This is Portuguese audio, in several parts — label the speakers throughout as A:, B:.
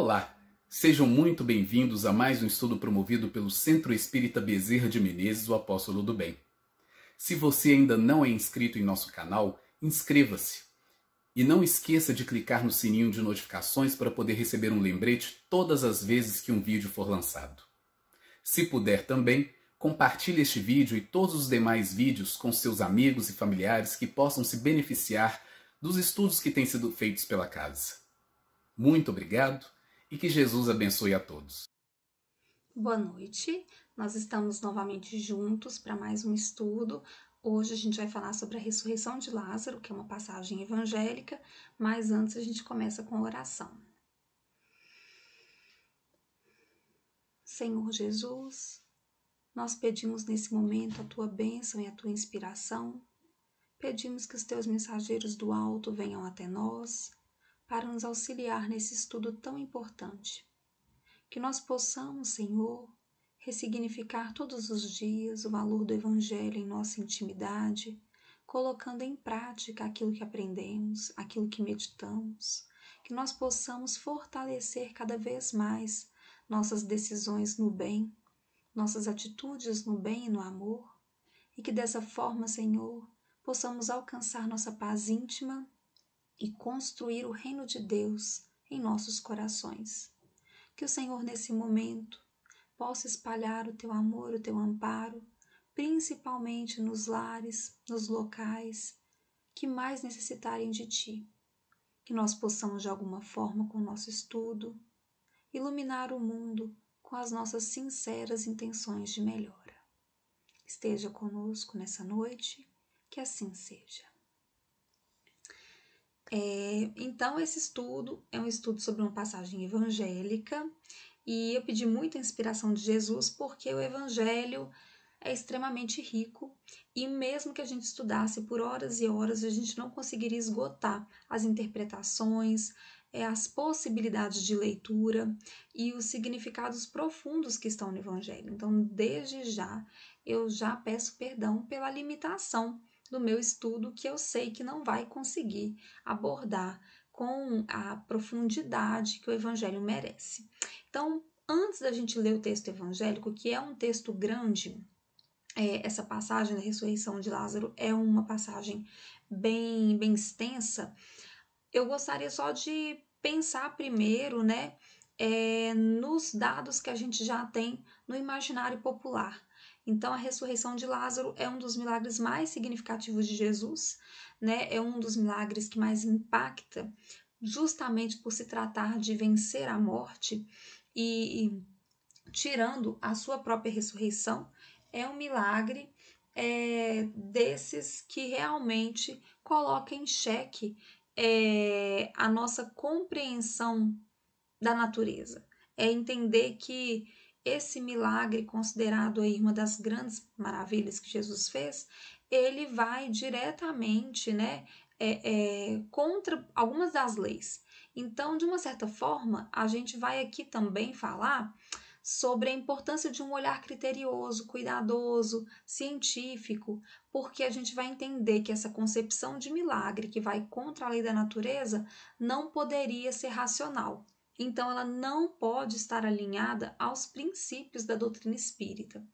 A: Olá, sejam muito bem-vindos a mais um estudo promovido pelo Centro Espírita Bezerra de Menezes, o Apóstolo do Bem. Se você ainda não é inscrito em nosso canal, inscreva-se. E não esqueça de clicar no sininho de notificações para poder receber um lembrete todas as vezes que um vídeo for lançado. Se puder também, compartilhe este vídeo e todos os demais vídeos com seus amigos e familiares que possam se beneficiar dos estudos que têm sido feitos pela casa. Muito obrigado e que Jesus abençoe a todos.
B: Boa noite, nós estamos novamente juntos para mais um estudo. Hoje a gente vai falar sobre a ressurreição de Lázaro, que é uma passagem evangélica, mas antes a gente começa com a oração. Senhor Jesus, nós pedimos nesse momento a Tua bênção e a Tua inspiração. Pedimos que os Teus mensageiros do alto venham até nós para nos auxiliar nesse estudo tão importante. Que nós possamos, Senhor, ressignificar todos os dias o valor do Evangelho em nossa intimidade, colocando em prática aquilo que aprendemos, aquilo que meditamos, que nós possamos fortalecer cada vez mais nossas decisões no bem, nossas atitudes no bem e no amor, e que dessa forma, Senhor, possamos alcançar nossa paz íntima e construir o reino de Deus em nossos corações. Que o Senhor, nesse momento, possa espalhar o Teu amor, o Teu amparo, principalmente nos lares, nos locais que mais necessitarem de Ti. Que nós possamos, de alguma forma, com o nosso estudo, iluminar o mundo com as nossas sinceras intenções de melhora. Esteja conosco nessa noite, que assim seja. Então, esse estudo é um estudo sobre uma passagem evangélica e eu pedi muita inspiração de Jesus porque o evangelho é extremamente rico e mesmo que a gente estudasse por horas e horas, a gente não conseguiria esgotar as interpretações, as possibilidades de leitura e os significados profundos que estão no evangelho. Então, desde já, eu já peço perdão pela limitação do meu estudo, que eu sei que não vai conseguir abordar com a profundidade que o Evangelho merece. Então, antes da gente ler o texto evangélico, que é um texto grande, essa passagem da ressurreição de Lázaro é uma passagem bem extensa, eu gostaria só de pensar primeiro, nos dados que a gente já tem no imaginário popular. Então, a ressurreição de Lázaro é um dos milagres mais significativos de Jesus, né? É um dos milagres que mais impacta, justamente por se tratar de vencer a morte e tirando a sua própria ressurreição, é um milagre desses que realmente coloca em xeque a nossa compreensão da natureza. É entender que esse milagre, considerado aí uma das grandes maravilhas que Jesus fez, ele vai diretamente, contra algumas das leis. Então, de uma certa forma, a gente vai aqui também falar sobre a importância de um olhar criterioso, cuidadoso, científico, porque a gente vai entender que essa concepção de milagre que vai contra a lei da natureza não poderia ser racional. Então, ela não pode estar alinhada aos princípios da doutrina espírita.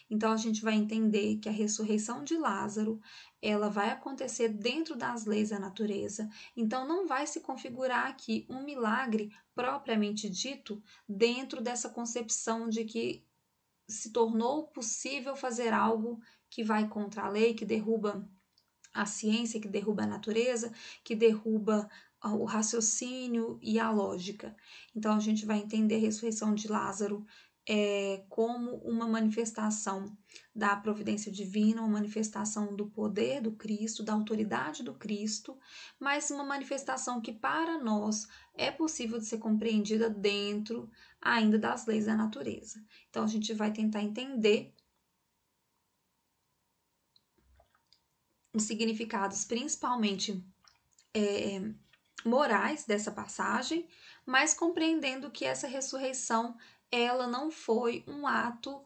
B: Então, a gente vai entender que a ressurreição de Lázaro, ela vai acontecer dentro das leis da natureza. Então, não vai se configurar aqui um milagre propriamente dito dentro dessa concepção de que se tornou possível fazer algo que vai contra a lei, que derruba a ciência, que derruba a natureza, que derruba o raciocínio e a lógica. Então, a gente vai entender a ressurreição de Lázaro como uma manifestação da providência divina, uma manifestação do poder do Cristo, da autoridade do Cristo, mas uma manifestação que para nós é possível de ser compreendida dentro ainda das leis da natureza. Então, a gente vai tentar entender os significados principalmente morais dessa passagem, mas compreendendo que essa ressurreição ela não foi um ato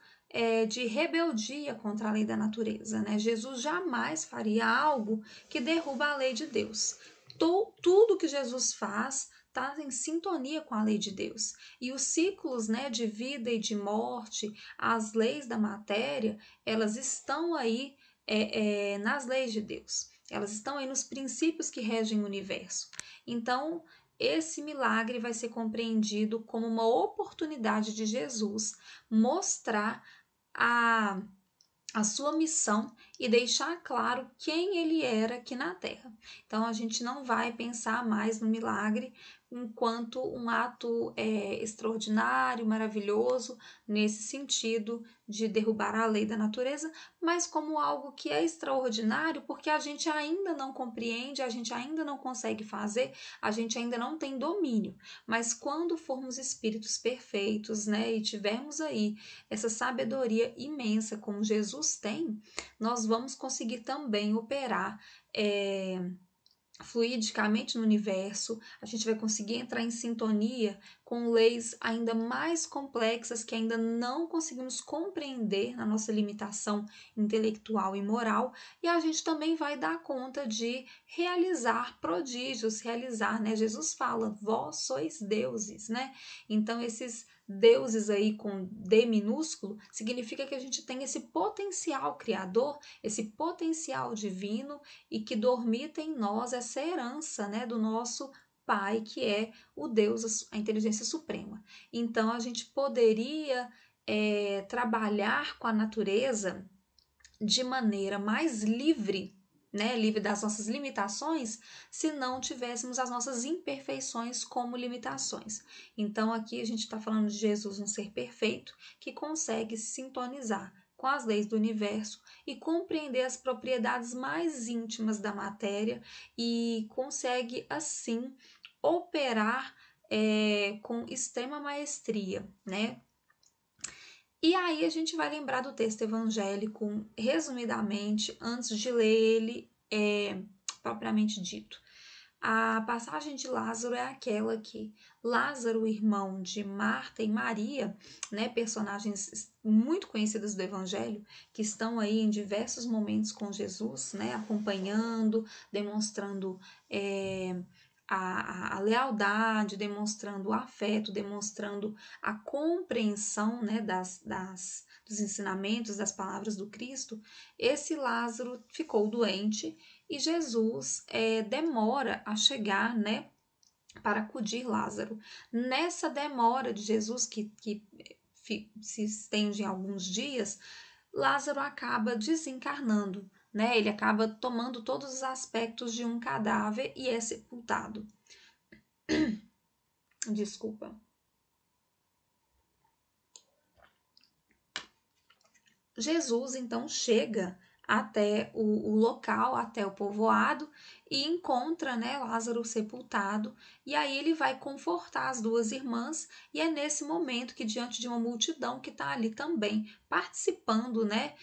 B: de rebeldia contra a lei da natureza, né? Jesus jamais faria algo que derruba a lei de Deus. Tudo que Jesus faz está em sintonia com a lei de Deus. E os ciclos, né, de vida e de morte, as leis da matéria, elas estão aí nas leis de Deus. Elas estão aí nos princípios que regem o universo. Então, esse milagre vai ser compreendido como uma oportunidade de Jesus mostrar a sua missão e deixar claro quem ele era aqui na Terra. Então, a gente não vai pensar mais no milagre enquanto um ato extraordinário, maravilhoso, nesse sentido de derrubar a lei da natureza, mas como algo que é extraordinário porque a gente ainda não compreende, a gente ainda não consegue fazer, a gente ainda não tem domínio. Mas quando formos espíritos perfeitos, né, e tivermos aí essa sabedoria imensa como Jesus tem, nós vamos conseguir também operar fluidicamente no universo, a gente vai conseguir entrar em sintonia com leis ainda mais complexas que ainda não conseguimos compreender na nossa limitação intelectual e moral, e a gente também vai dar conta de realizar prodígios, né? Jesus fala, vós sois deuses, né? Então esses deuses aí com D minúsculo significa que a gente tem esse potencial criador, esse potencial divino e que dormita em nós essa herança, né, do nosso Pai, que é o Deus, a inteligência suprema. Então, a gente poderia trabalhar com a natureza de maneira mais livre, né, livre das nossas limitações, se não tivéssemos as nossas imperfeições como limitações. Então, aqui a gente está falando de Jesus, um ser perfeito, que consegue se sintonizar com as leis do universo e compreender as propriedades mais íntimas da matéria e consegue, assim, operar com extrema maestria, né? E aí a gente vai lembrar do texto evangélico, resumidamente, antes de ler ele propriamente dito. A passagem de Lázaro é aquela que Lázaro, irmão de Marta e Maria, né, personagens muito conhecidos do Evangelho, que estão aí em diversos momentos com Jesus, né, acompanhando, demonstrando a lealdade, demonstrando o afeto, demonstrando a compreensão, né, dos ensinamentos, das palavras do Cristo. Esse Lázaro ficou doente e Jesus demora a chegar, né, para acudir Lázaro. Nessa demora de Jesus, que se estende em alguns dias, Lázaro acaba desencarnando, né? Ele acaba tomando todos os aspectos de um cadáver e é sepultado. Desculpa. Jesus então chega até o local, até o povoado e encontra, né, Lázaro sepultado, e aí ele vai confortar as duas irmãs e é nesse momento que, diante de uma multidão que está ali também participando, né,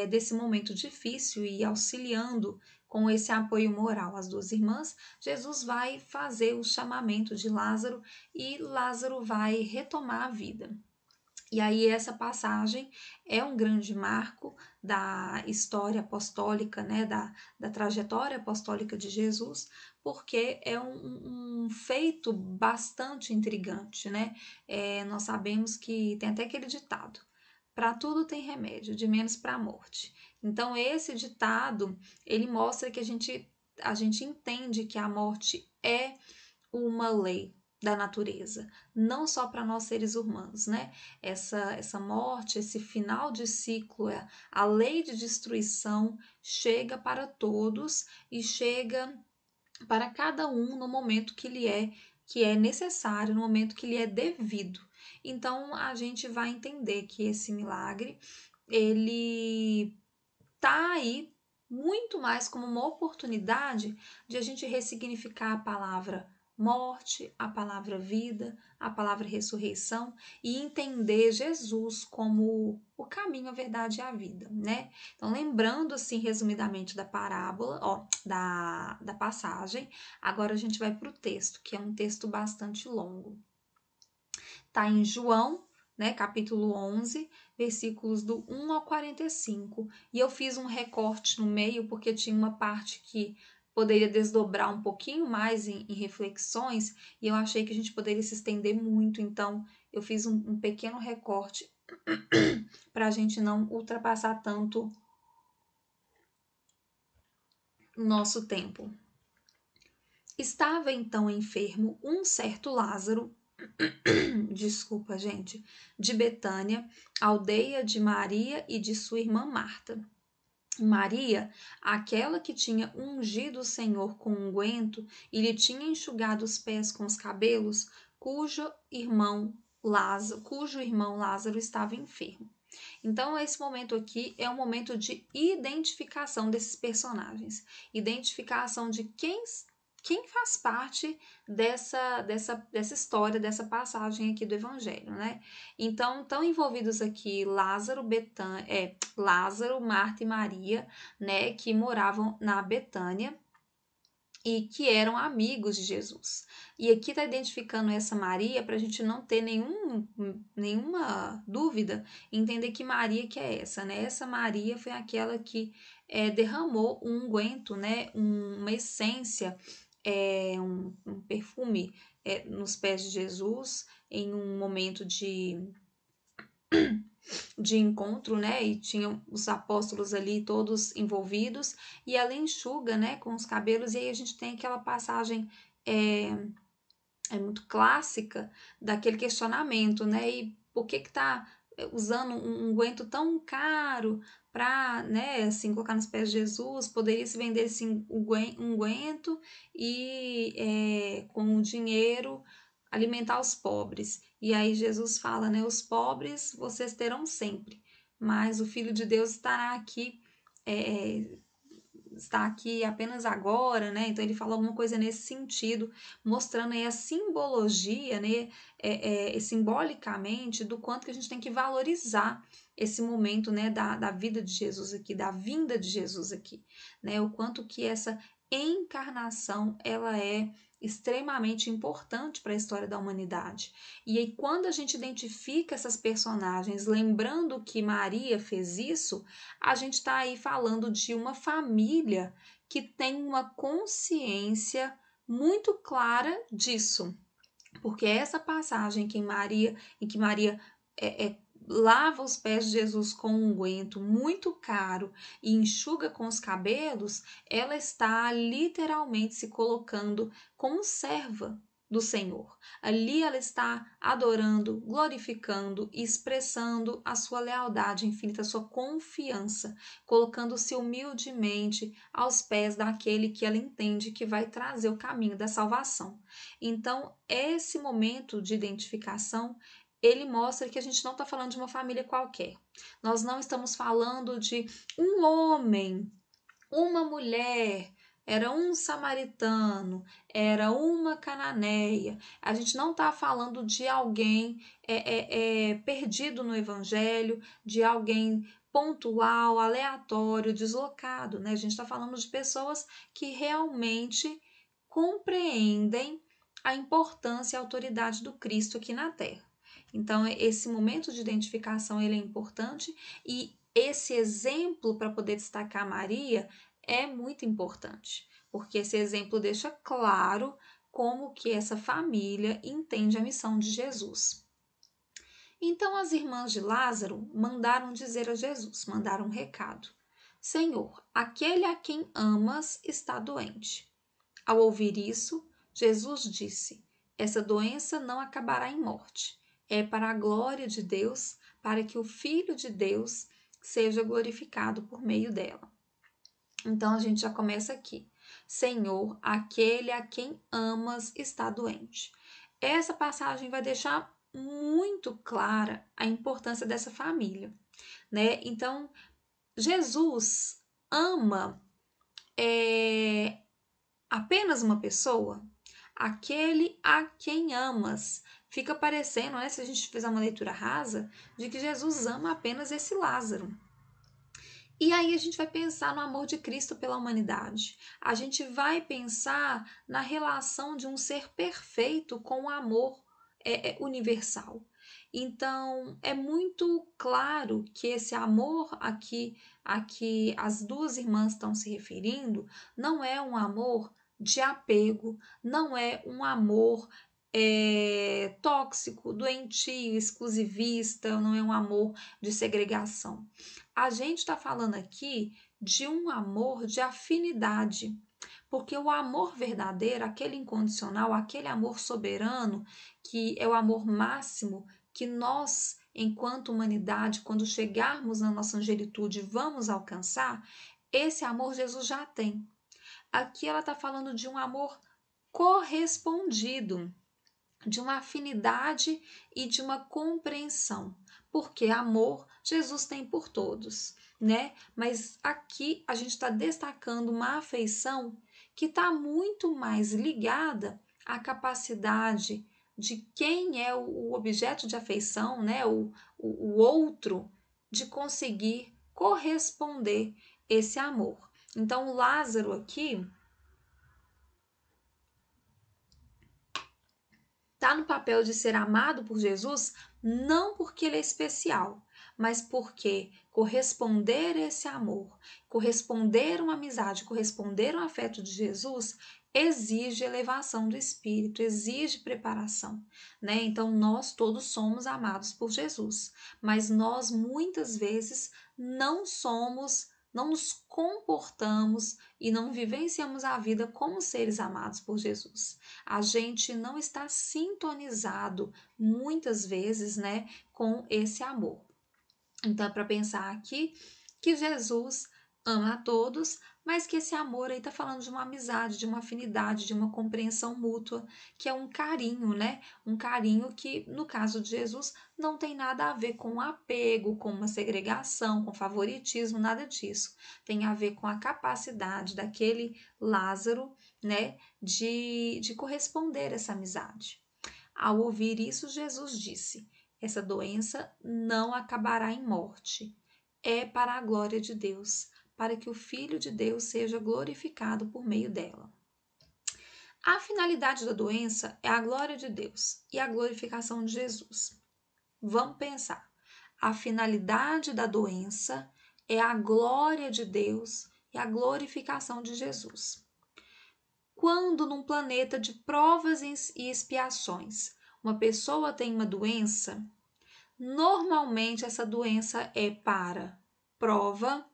B: desse momento difícil e auxiliando com esse apoio moral às duas irmãs, Jesus vai fazer o chamamento de Lázaro e Lázaro vai retomar a vida. E aí essa passagem é um grande marco da história apostólica, né, da trajetória apostólica de Jesus, porque é um feito bastante intrigante, né? Nós sabemos que tem até aquele ditado, para tudo tem remédio, de menos para a morte. Então esse ditado, ele mostra que a gente entende que a morte é uma lei da natureza, não só para nós seres humanos, né? Essa morte, esse final de ciclo, a lei de destruição chega para todos e chega para cada um no momento que é necessário, no momento que lhe é devido. Então a gente vai entender que esse milagre ele tá aí muito mais como uma oportunidade de a gente ressignificar a palavra morte, a palavra vida, a palavra ressurreição e entender Jesus como o caminho, a verdade e a vida, né? Então, lembrando assim resumidamente da parábola, da passagem, agora a gente vai para o texto, que é um texto bastante longo. Tá em João, né, capítulo 11, versículos do 1 ao 45. E eu fiz um recorte no meio porque tinha uma parte que poderia desdobrar um pouquinho mais em reflexões, e eu achei que a gente poderia se estender muito, então eu fiz um pequeno recorte para a gente não ultrapassar tanto o nosso tempo. Estava então enfermo um certo Lázaro, desculpa, gente, de Betânia, aldeia de Maria e de sua irmã Marta. Maria, aquela que tinha ungido o Senhor com unguento e lhe tinha enxugado os pés com os cabelos, cujo irmão Lázaro estava enfermo. Então, esse momento aqui é um momento de identificação desses personagens, identificação de quem faz parte dessa história, dessa passagem aqui do Evangelho, né? Então, estão envolvidos aqui Lázaro, Marta e Maria, né? Que moravam na Betânia e que eram amigos de Jesus. E aqui está identificando essa Maria para a gente não ter nenhuma dúvida, entender que Maria que é essa, né? Essa Maria foi aquela que derramou um unguento, né? Uma essência, um perfume nos pés de Jesus em um momento de encontro, né? E tinham os apóstolos ali todos envolvidos, e ela enxuga, né, com os cabelos, e aí a gente tem aquela passagem muito clássica daquele questionamento, né? E por que tá usando um unguento tão caro para, né, assim, colocar nos pés de Jesus? Poderia se vender esse unguento e com o dinheiro alimentar os pobres. E aí Jesus fala, né, os pobres vocês terão sempre, mas o Filho de Deus está aqui apenas agora, né? Então ele fala alguma coisa nesse sentido, mostrando aí a simbologia, né? Simbolicamente do quanto que a gente tem que valorizar esse momento, né? Da vida de Jesus aqui, da vinda de Jesus aqui, né? O quanto que essa encarnação ela é extremamente importante para a história da humanidade. E aí, quando a gente identifica essas personagens, lembrando que Maria fez isso, a gente está aí falando de uma família que tem uma consciência muito clara disso. Porque essa passagem em que Maria lava os pés de Jesus com um unguento muito caro e enxuga com os cabelos, ela está literalmente se colocando como serva do Senhor. Ali ela está adorando, glorificando e expressando a sua lealdade infinita, a sua confiança, colocando-se humildemente aos pés daquele que ela entende que vai trazer o caminho da salvação. Então, esse momento de identificação, ele mostra que a gente não está falando de uma família qualquer. Nós não estamos falando de um homem, uma mulher, era um samaritano, era uma cananeia. A gente não está falando de alguém perdido no evangelho, de alguém pontual, aleatório, deslocado, né? A gente está falando de pessoas que realmente compreendem a importância e a autoridade do Cristo aqui na Terra. Então, esse momento de identificação ele é importante, e esse exemplo para poder destacar Maria é muito importante, porque esse exemplo deixa claro como que essa família entende a missão de Jesus. Então, as irmãs de Lázaro mandaram dizer a Jesus, mandaram um recado: Senhor, aquele a quem amas está doente. Ao ouvir isso, Jesus disse: essa doença não acabará em morte. É para a glória de Deus, para que o Filho de Deus seja glorificado por meio dela. Então a gente já começa aqui. Senhor, aquele a quem amas está doente. Essa passagem vai deixar muito clara a importância dessa família, né? Então, Jesus ama apenas uma pessoa? Aquele a quem amas. Fica parecendo, né, se a gente fizer uma leitura rasa, de que Jesus ama apenas esse Lázaro. E aí a gente vai pensar no amor de Cristo pela humanidade. A gente vai pensar na relação de um ser perfeito com o amor universal. Então, é muito claro que esse amor a que as duas irmãs estão se referindo não é um amor de apego, não é um amor tóxico, doentio, exclusivista, não é um amor de segregação. A gente está falando aqui de um amor de afinidade, porque o amor verdadeiro, aquele incondicional, aquele amor soberano, que é o amor máximo que nós, enquanto humanidade, quando chegarmos na nossa angelitude, vamos alcançar, esse amor Jesus já tem. Aqui ela está falando de um amor correspondido, de uma afinidade e de uma compreensão, porque amor Jesus tem por todos, né? Mas aqui a gente está destacando uma afeição que está muito mais ligada à capacidade de quem é o objeto de afeição, né? O outro, de conseguir corresponder esse amor. Então, Lázaro aqui está no papel de ser amado por Jesus, não porque ele é especial, mas porque corresponder a esse amor, corresponder a uma amizade, corresponder ao afeto de Jesus, exige elevação do espírito, exige preparação, né? Então nós todos somos amados por Jesus, mas nós muitas vezes não nos comportamos e não vivenciamos a vida como seres amados por Jesus. A gente não está sintonizado muitas vezes, né, com esse amor. Então é para pensar aqui que Jesus ama a todos, mas que esse amor aí está falando de uma amizade, de uma afinidade, de uma compreensão mútua, que é um carinho, né? Um carinho que, no caso de Jesus, não tem nada a ver com apego, com uma segregação, com favoritismo, nada disso. Tem a ver com a capacidade daquele Lázaro, né, de corresponder a essa amizade. Ao ouvir isso, Jesus disse: essa doença não acabará em morte. É para a glória de Deus, para que o Filho de Deus seja glorificado por meio dela. A finalidade da doença é a glória de Deus e a glorificação de Jesus. Vamos pensar. A finalidade da doença é a glória de Deus e a glorificação de Jesus. Quando num planeta de provas e expiações, uma pessoa tem uma doença, normalmente essa doença é para prova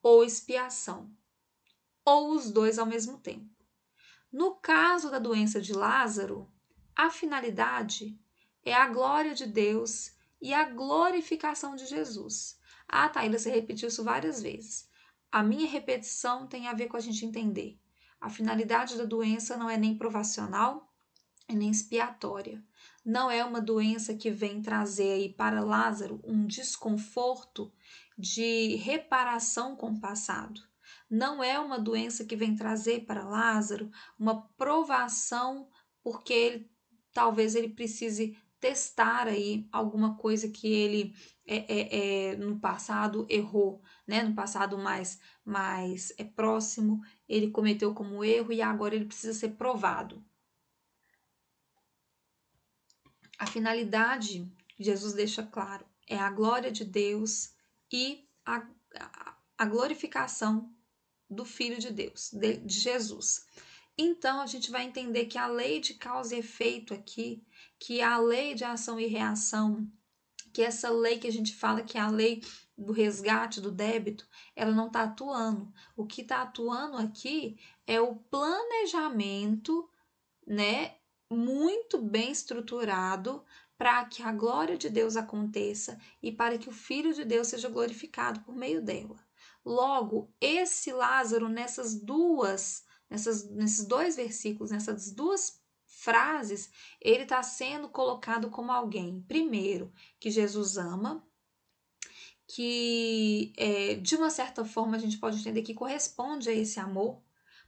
B: ou expiação, ou os dois ao mesmo tempo. No caso da doença de Lázaro, a finalidade é a glória de Deus e a glorificação de Jesus. Ah, Taíla, você repetiu isso várias vezes. A minha repetição tem a ver com a gente entender. A finalidade da doença não é nem provacional e nem expiatória. Não é uma doença que vem trazer aí para Lázaro um desconforto de reparação com o passado. Não é uma doença que vem trazer para Lázaro uma provação porque talvez ele precise testar aí alguma coisa que ele no passado errou, né? No passado mais próximo, ele cometeu como erro e agora ele precisa ser provado. A finalidade, Jesus deixa claro, é a glória de Deus e a glorificação do Filho de Deus, de Jesus. Então, a gente vai entender que a lei de causa e efeito aqui, que a lei de ação e reação, que essa lei que a gente fala que é a lei do resgate, do débito, ela não está atuando. O que está atuando aqui é o planejamento, né, muito bem estruturado para que a glória de Deus aconteça e para que o Filho de Deus seja glorificado por meio dela. Logo, esse Lázaro, nesses dois versículos, nessas duas frases, ele está sendo colocado como alguém, primeiro, que Jesus ama, que de uma certa forma a gente pode entender que corresponde a esse amor.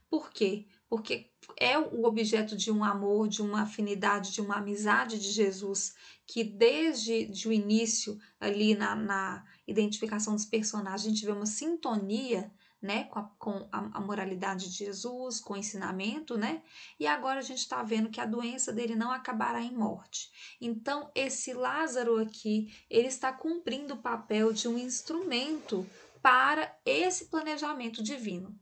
B: Por quê? Porque é o objeto de um amor, de uma afinidade, de uma amizade de Jesus, que desde o início, ali na identificação dos personagens, a gente vê uma sintonia, né, com a moralidade de Jesus, com o ensinamento, né? E agora a gente está vendo que a doença dele não acabará em morte. Então, esse Lázaro aqui, ele está cumprindo o papel de um instrumento para esse planejamento divino.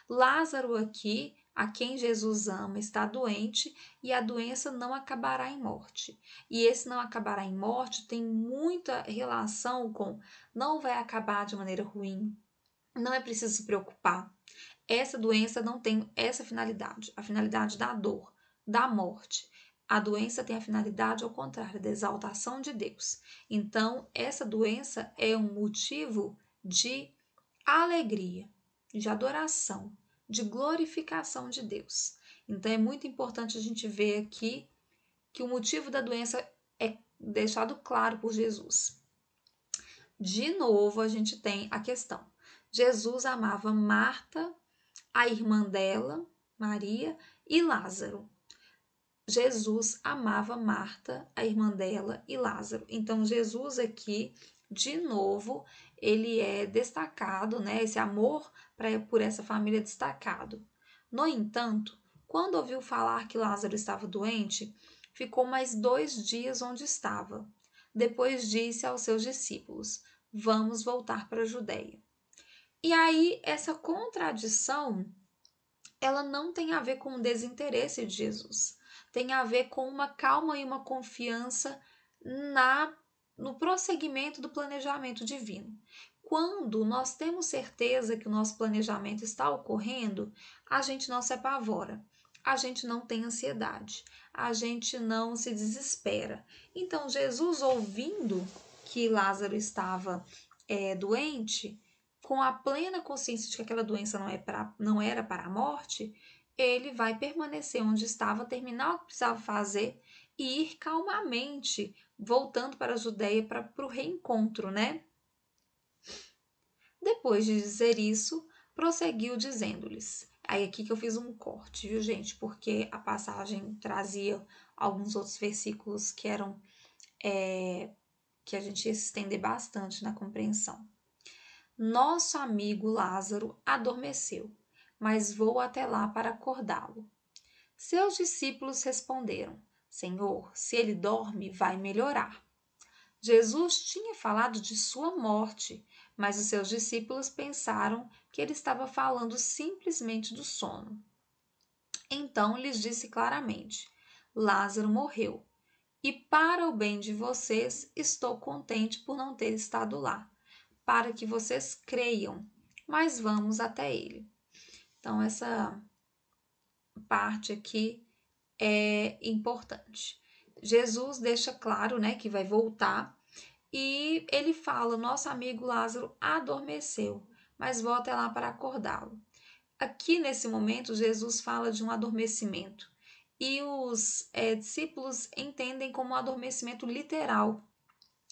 B: Lázaro aqui, a quem Jesus ama, está doente e a doença não acabará em morte. E esse não acabará em morte tem muita relação com não vai acabar de maneira ruim, não é preciso se preocupar. Essa doença não tem essa finalidade, a finalidade da dor, da morte. A doença tem a finalidade ao contrário, da exaltação de Deus. Então, essa doença é um motivo de alegria, de adoração, de glorificação de Deus. Então, é muito importante a gente ver aqui que o motivo da doença é deixado claro por Jesus. De novo, a gente tem a questão. Jesus amava Marta, a irmã dela, Maria, e Lázaro. Jesus amava Marta, a irmã dela, e Lázaro. Então, Jesus aqui, de novo, ele é destacado, né? Esse amor por essa família é destacado. No entanto, quando ouviu falar que Lázaro estava doente, ficou mais 2 dias onde estava. Depois disse aos seus discípulos: Vamos voltar para a Judéia. E aí, essa contradição, ela não tem a ver com o desinteresse de Jesus. Tem a ver com uma calma e uma confiança no prosseguimento do planejamento divino. Quando nós temos certeza que o nosso planejamento está ocorrendo, a gente não se apavora, a gente não tem ansiedade, a gente não se desespera. Então, Jesus, ouvindo que Lázaro estava doente, com a plena consciência de que aquela doença não era para a morte, ele vai permanecer onde estava, terminar o que precisava fazer e ir calmamente, voltando para a Judéia para o reencontro, né? Depois de dizer isso, prosseguiu dizendo-lhes. Aí aqui que eu fiz um corte, viu, gente? Porque a passagem trazia alguns outros versículos que eram que a gente ia se estender bastante na compreensão. Nosso amigo Lázaro adormeceu, mas vou até lá para acordá-lo. Seus discípulos responderam: Senhor, se ele dorme, vai melhorar. Jesus tinha falado de sua morte, mas os seus discípulos pensaram que ele estava falando simplesmente do sono. Então lhes disse claramente: Lázaro morreu, e para o bem de vocês estou contente por não ter estado lá, para que vocês creiam, mas vamos até ele. Então, essa parte aqui é importante. Jesus deixa claro, né, que vai voltar e ele fala: nosso amigo Lázaro adormeceu, mas vou até lá para acordá-lo. Aqui nesse momento, Jesus fala de um adormecimento e os discípulos entendem como um adormecimento literal.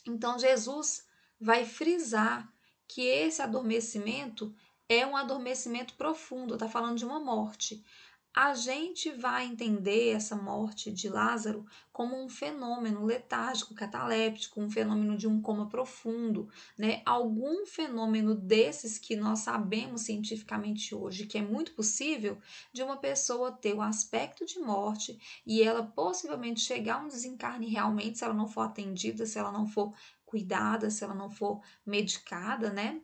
B: Então, Jesus vai frisar que esse adormecimento é um adormecimento profundo, está falando de uma morte. A gente vai entender essa morte de Lázaro como um fenômeno letárgico, cataléptico, um fenômeno de um coma profundo, né? Algum fenômeno desses que nós sabemos cientificamente hoje, que é muito possível de uma pessoa ter o aspecto de morte e ela possivelmente chegar a um desencarne realmente, se ela não for atendida, se ela não for cuidada, se ela não for medicada, né?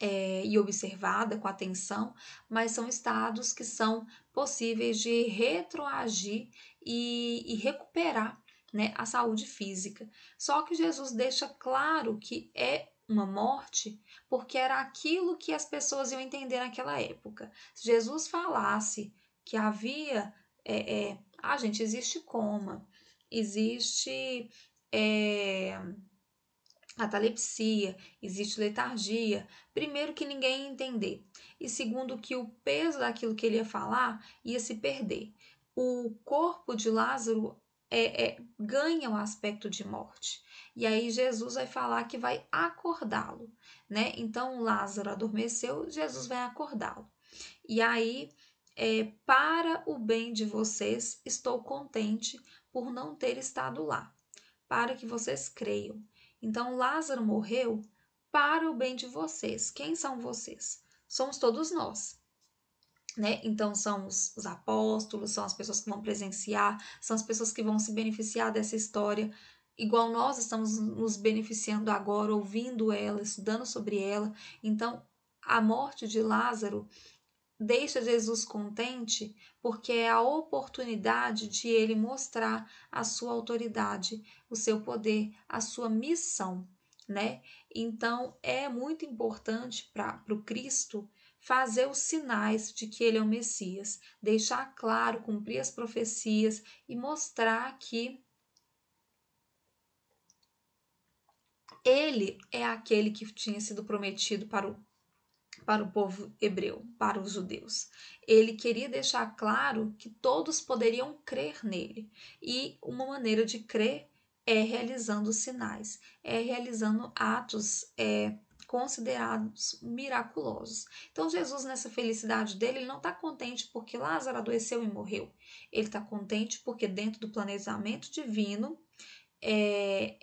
B: E observada com atenção, mas são estados que são possíveis de retroagir e recuperar, né, a saúde física. Só que Jesus deixa claro que é uma morte porque era aquilo que as pessoas iam entender naquela época. Se Jesus falasse que havia, gente, existe coma, existe catalepsia, existe letargia. Primeiro, que ninguém ia entender. E segundo, que o peso daquilo que ele ia falar ia se perder. O corpo de Lázaro ganha o aspecto de morte. E aí Jesus vai falar que vai acordá-lo, né? Então Lázaro adormeceu, Jesus vai acordá-lo. E aí, para o bem de vocês, estou contente por não ter estado lá, para que vocês creiam. Então, Lázaro morreu para o bem de vocês. Quem são vocês? somos todos nós. Né? Então, são os apóstolos, são as pessoas que vão presenciar, são as pessoas que vão se beneficiar dessa história, igual nós estamos nos beneficiando agora, ouvindo ela, estudando sobre ela. Então, a morte de Lázaro deixa Jesus contente porque é a oportunidade de ele mostrar a sua autoridade, o seu poder, a sua missão, né? Então, é muito importante para o Cristo fazer os sinais de que ele é o Messias, deixar claro, cumprir as profecias e mostrar que ele é aquele que tinha sido prometido para o povo hebreu, para os judeus. Ele queria deixar claro que todos poderiam crer nele. E uma maneira de crer é realizando sinais, é realizando atos considerados miraculosos. Então, Jesus, nessa felicidade dele, ele não está contente porque Lázaro adoeceu e morreu. Ele está contente porque, dentro do planejamento divino,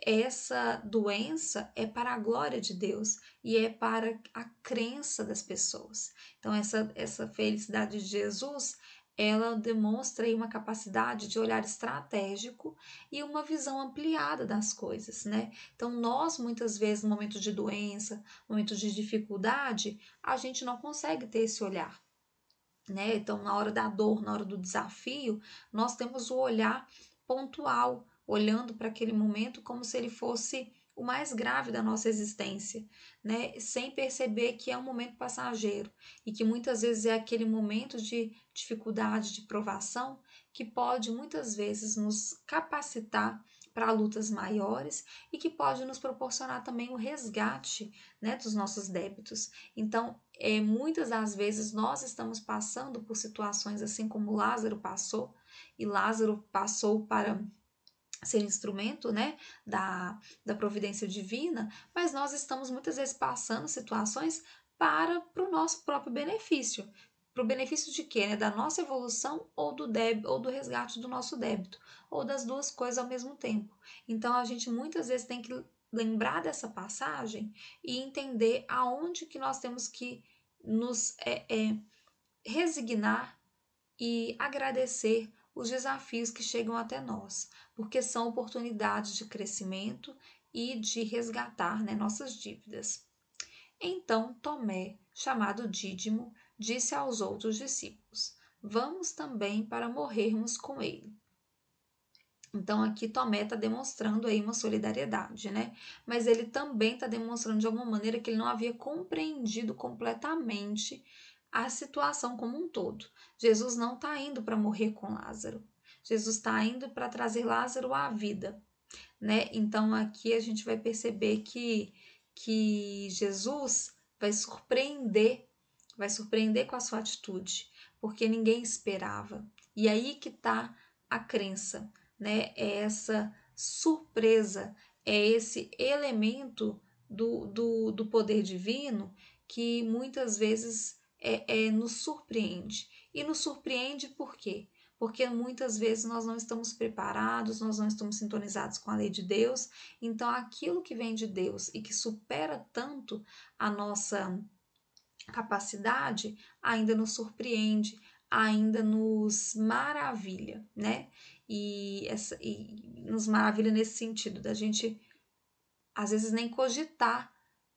B: essa doença é para a glória de Deus e é para a crença das pessoas. Então, essa felicidade de Jesus, ela demonstra aí uma capacidade de olhar estratégico e uma visão ampliada das coisas, né? Então, nós, muitas vezes, no momento de doença, no momento de dificuldade, a gente não consegue ter esse olhar, né? Então, na hora da dor, na hora do desafio, nós temos o olhar pontual, olhando para aquele momento como se ele fosse o mais grave da nossa existência, né? Sem perceber que é um momento passageiro e que muitas vezes é aquele momento de dificuldade, de provação, que pode muitas vezes nos capacitar para lutas maiores e que pode nos proporcionar também o resgate, né, dos nossos débitos. Então, muitas das vezes nós estamos passando por situações assim como Lázaro passou, e Lázaro passou para ser instrumento, né, da providência divina, mas nós estamos muitas vezes passando situações para o nosso próprio benefício. Para o benefício de quê? Né? Da nossa evolução ou do débito, ou do resgate do nosso débito, ou das duas coisas ao mesmo tempo. Então a gente muitas vezes tem que lembrar dessa passagem e entender aonde que nós temos que nos resignar e agradecer os desafios que chegam até nós, porque são oportunidades de crescimento e de resgatar, né, nossas dívidas. Então Tomé, chamado Dídimo, disse aos outros discípulos: Vamos também para morrermos com ele. Então aqui Tomé está demonstrando aí uma solidariedade, né? Mas ele também está demonstrando de alguma maneira que ele não havia compreendido completamente a situação como um todo. Jesus não está indo para morrer com Lázaro. Jesus está indo para trazer Lázaro à vida, né? Então aqui a gente vai perceber que Jesus vai surpreender com a sua atitude, porque ninguém esperava. E aí que está a crença, né? É essa surpresa, é esse elemento do poder divino que muitas vezes nos surpreende. E nos surpreende por quê? Porque muitas vezes nós não estamos preparados, nós não estamos sintonizados com a lei de Deus. Então, aquilo que vem de Deus e que supera tanto a nossa capacidade ainda nos surpreende, ainda nos maravilha, né? E nos maravilha nesse sentido, da gente às vezes nem cogitar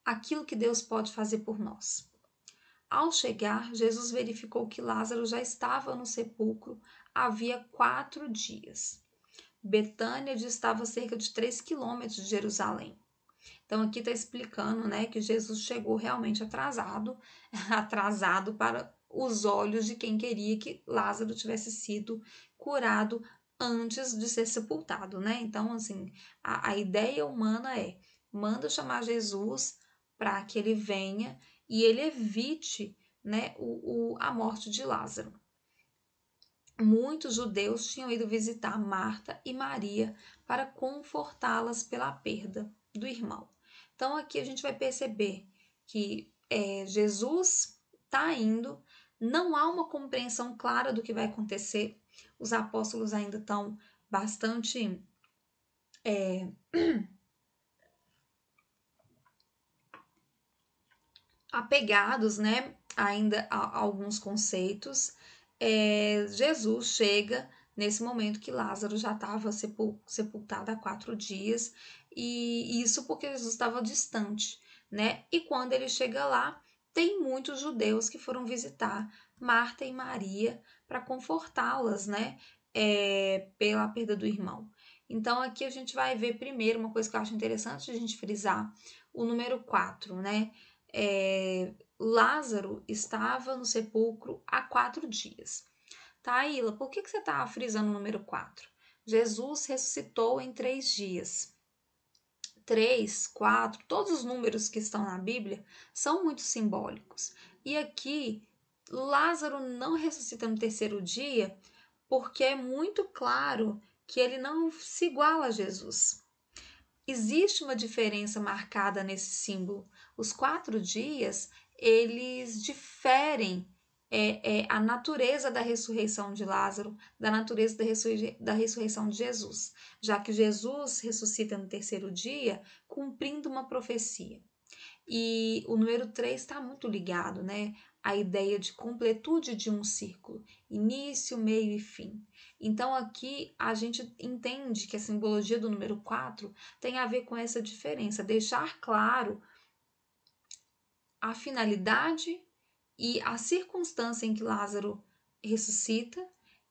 B: aquilo que Deus pode fazer por nós. Ao chegar, Jesus verificou que Lázaro já estava no sepulcro havia 4 dias. Betânia distava cerca de 3 quilômetros de Jerusalém. Então aqui está explicando, né, que Jesus chegou realmente atrasado, atrasado para os olhos de quem queria que Lázaro tivesse sido curado antes de ser sepultado, né? Então, assim, a ideia humana manda chamar Jesus para que ele venha e ele evite, né, a morte de Lázaro. Muitos judeus tinham ido visitar Marta e Maria para confortá-las pela perda do irmão. Então aqui a gente vai perceber que Jesus está indo, não há uma compreensão clara do que vai acontecer, os apóstolos ainda estão bastante apegados, né, ainda alguns conceitos. Jesus chega nesse momento que Lázaro já estava sepultado há 4 dias, e isso porque Jesus estava distante, né? E quando ele chega lá, tem muitos judeus que foram visitar Marta e Maria para confortá-las, né? Pela perda do irmão. Então, aqui a gente vai ver primeiro uma coisa que eu acho interessante a gente frisar, o número 4, né? Lázaro estava no sepulcro há 4 dias. Taíla, por que você está frisando o número 4? Jesus ressuscitou em 3 dias. 3, 4, todos os números que estão na Bíblia são muito simbólicos. E aqui, Lázaro não ressuscita no 3º dia porque é muito claro que ele não se iguala a Jesus. Existe uma diferença marcada nesse símbolo. Os 4 dias, eles diferem a natureza da ressurreição de Lázaro, da natureza da ressurreição de Jesus, já que Jesus ressuscita no 3º dia, cumprindo uma profecia. E o número 3 está muito ligado, né? A ideia de completude de um círculo, início, meio e fim. Então, aqui a gente entende que a simbologia do número 4 tem a ver com essa diferença, deixar claro a finalidade e a circunstância em que Lázaro ressuscita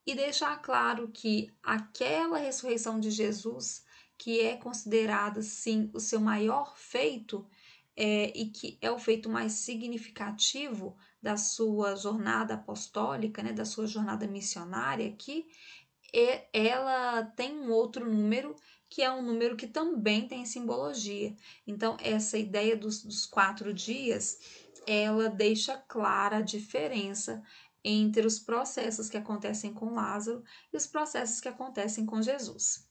B: e deixar claro que aquela ressurreição de Jesus, que é considerada, sim, o seu maior feito, e que é o feito mais significativo da sua jornada apostólica, né, da sua jornada missionária aqui, ela tem um outro número, que é um número que também tem simbologia. Então, essa ideia dos 4 dias, ela deixa clara a diferença entre os processos que acontecem com Lázaro e os processos que acontecem com Jesus.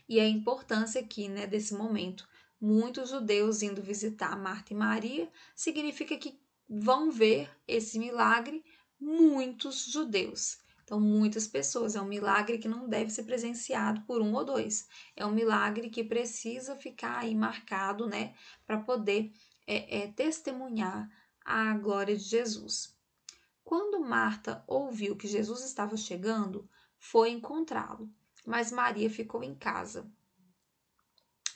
B: E a importância aqui, né, desse momento. Muitos judeus indo visitar Marta e Maria significa que vão ver esse milagre muitos judeus. Então, muitas pessoas. É um milagre que não deve ser presenciado por 1 ou 2. É um milagre que precisa ficar aí marcado, né, para poder testemunhar a glória de Jesus. Quando Marta ouviu que Jesus estava chegando, foi encontrá-lo, mas Maria ficou em casa.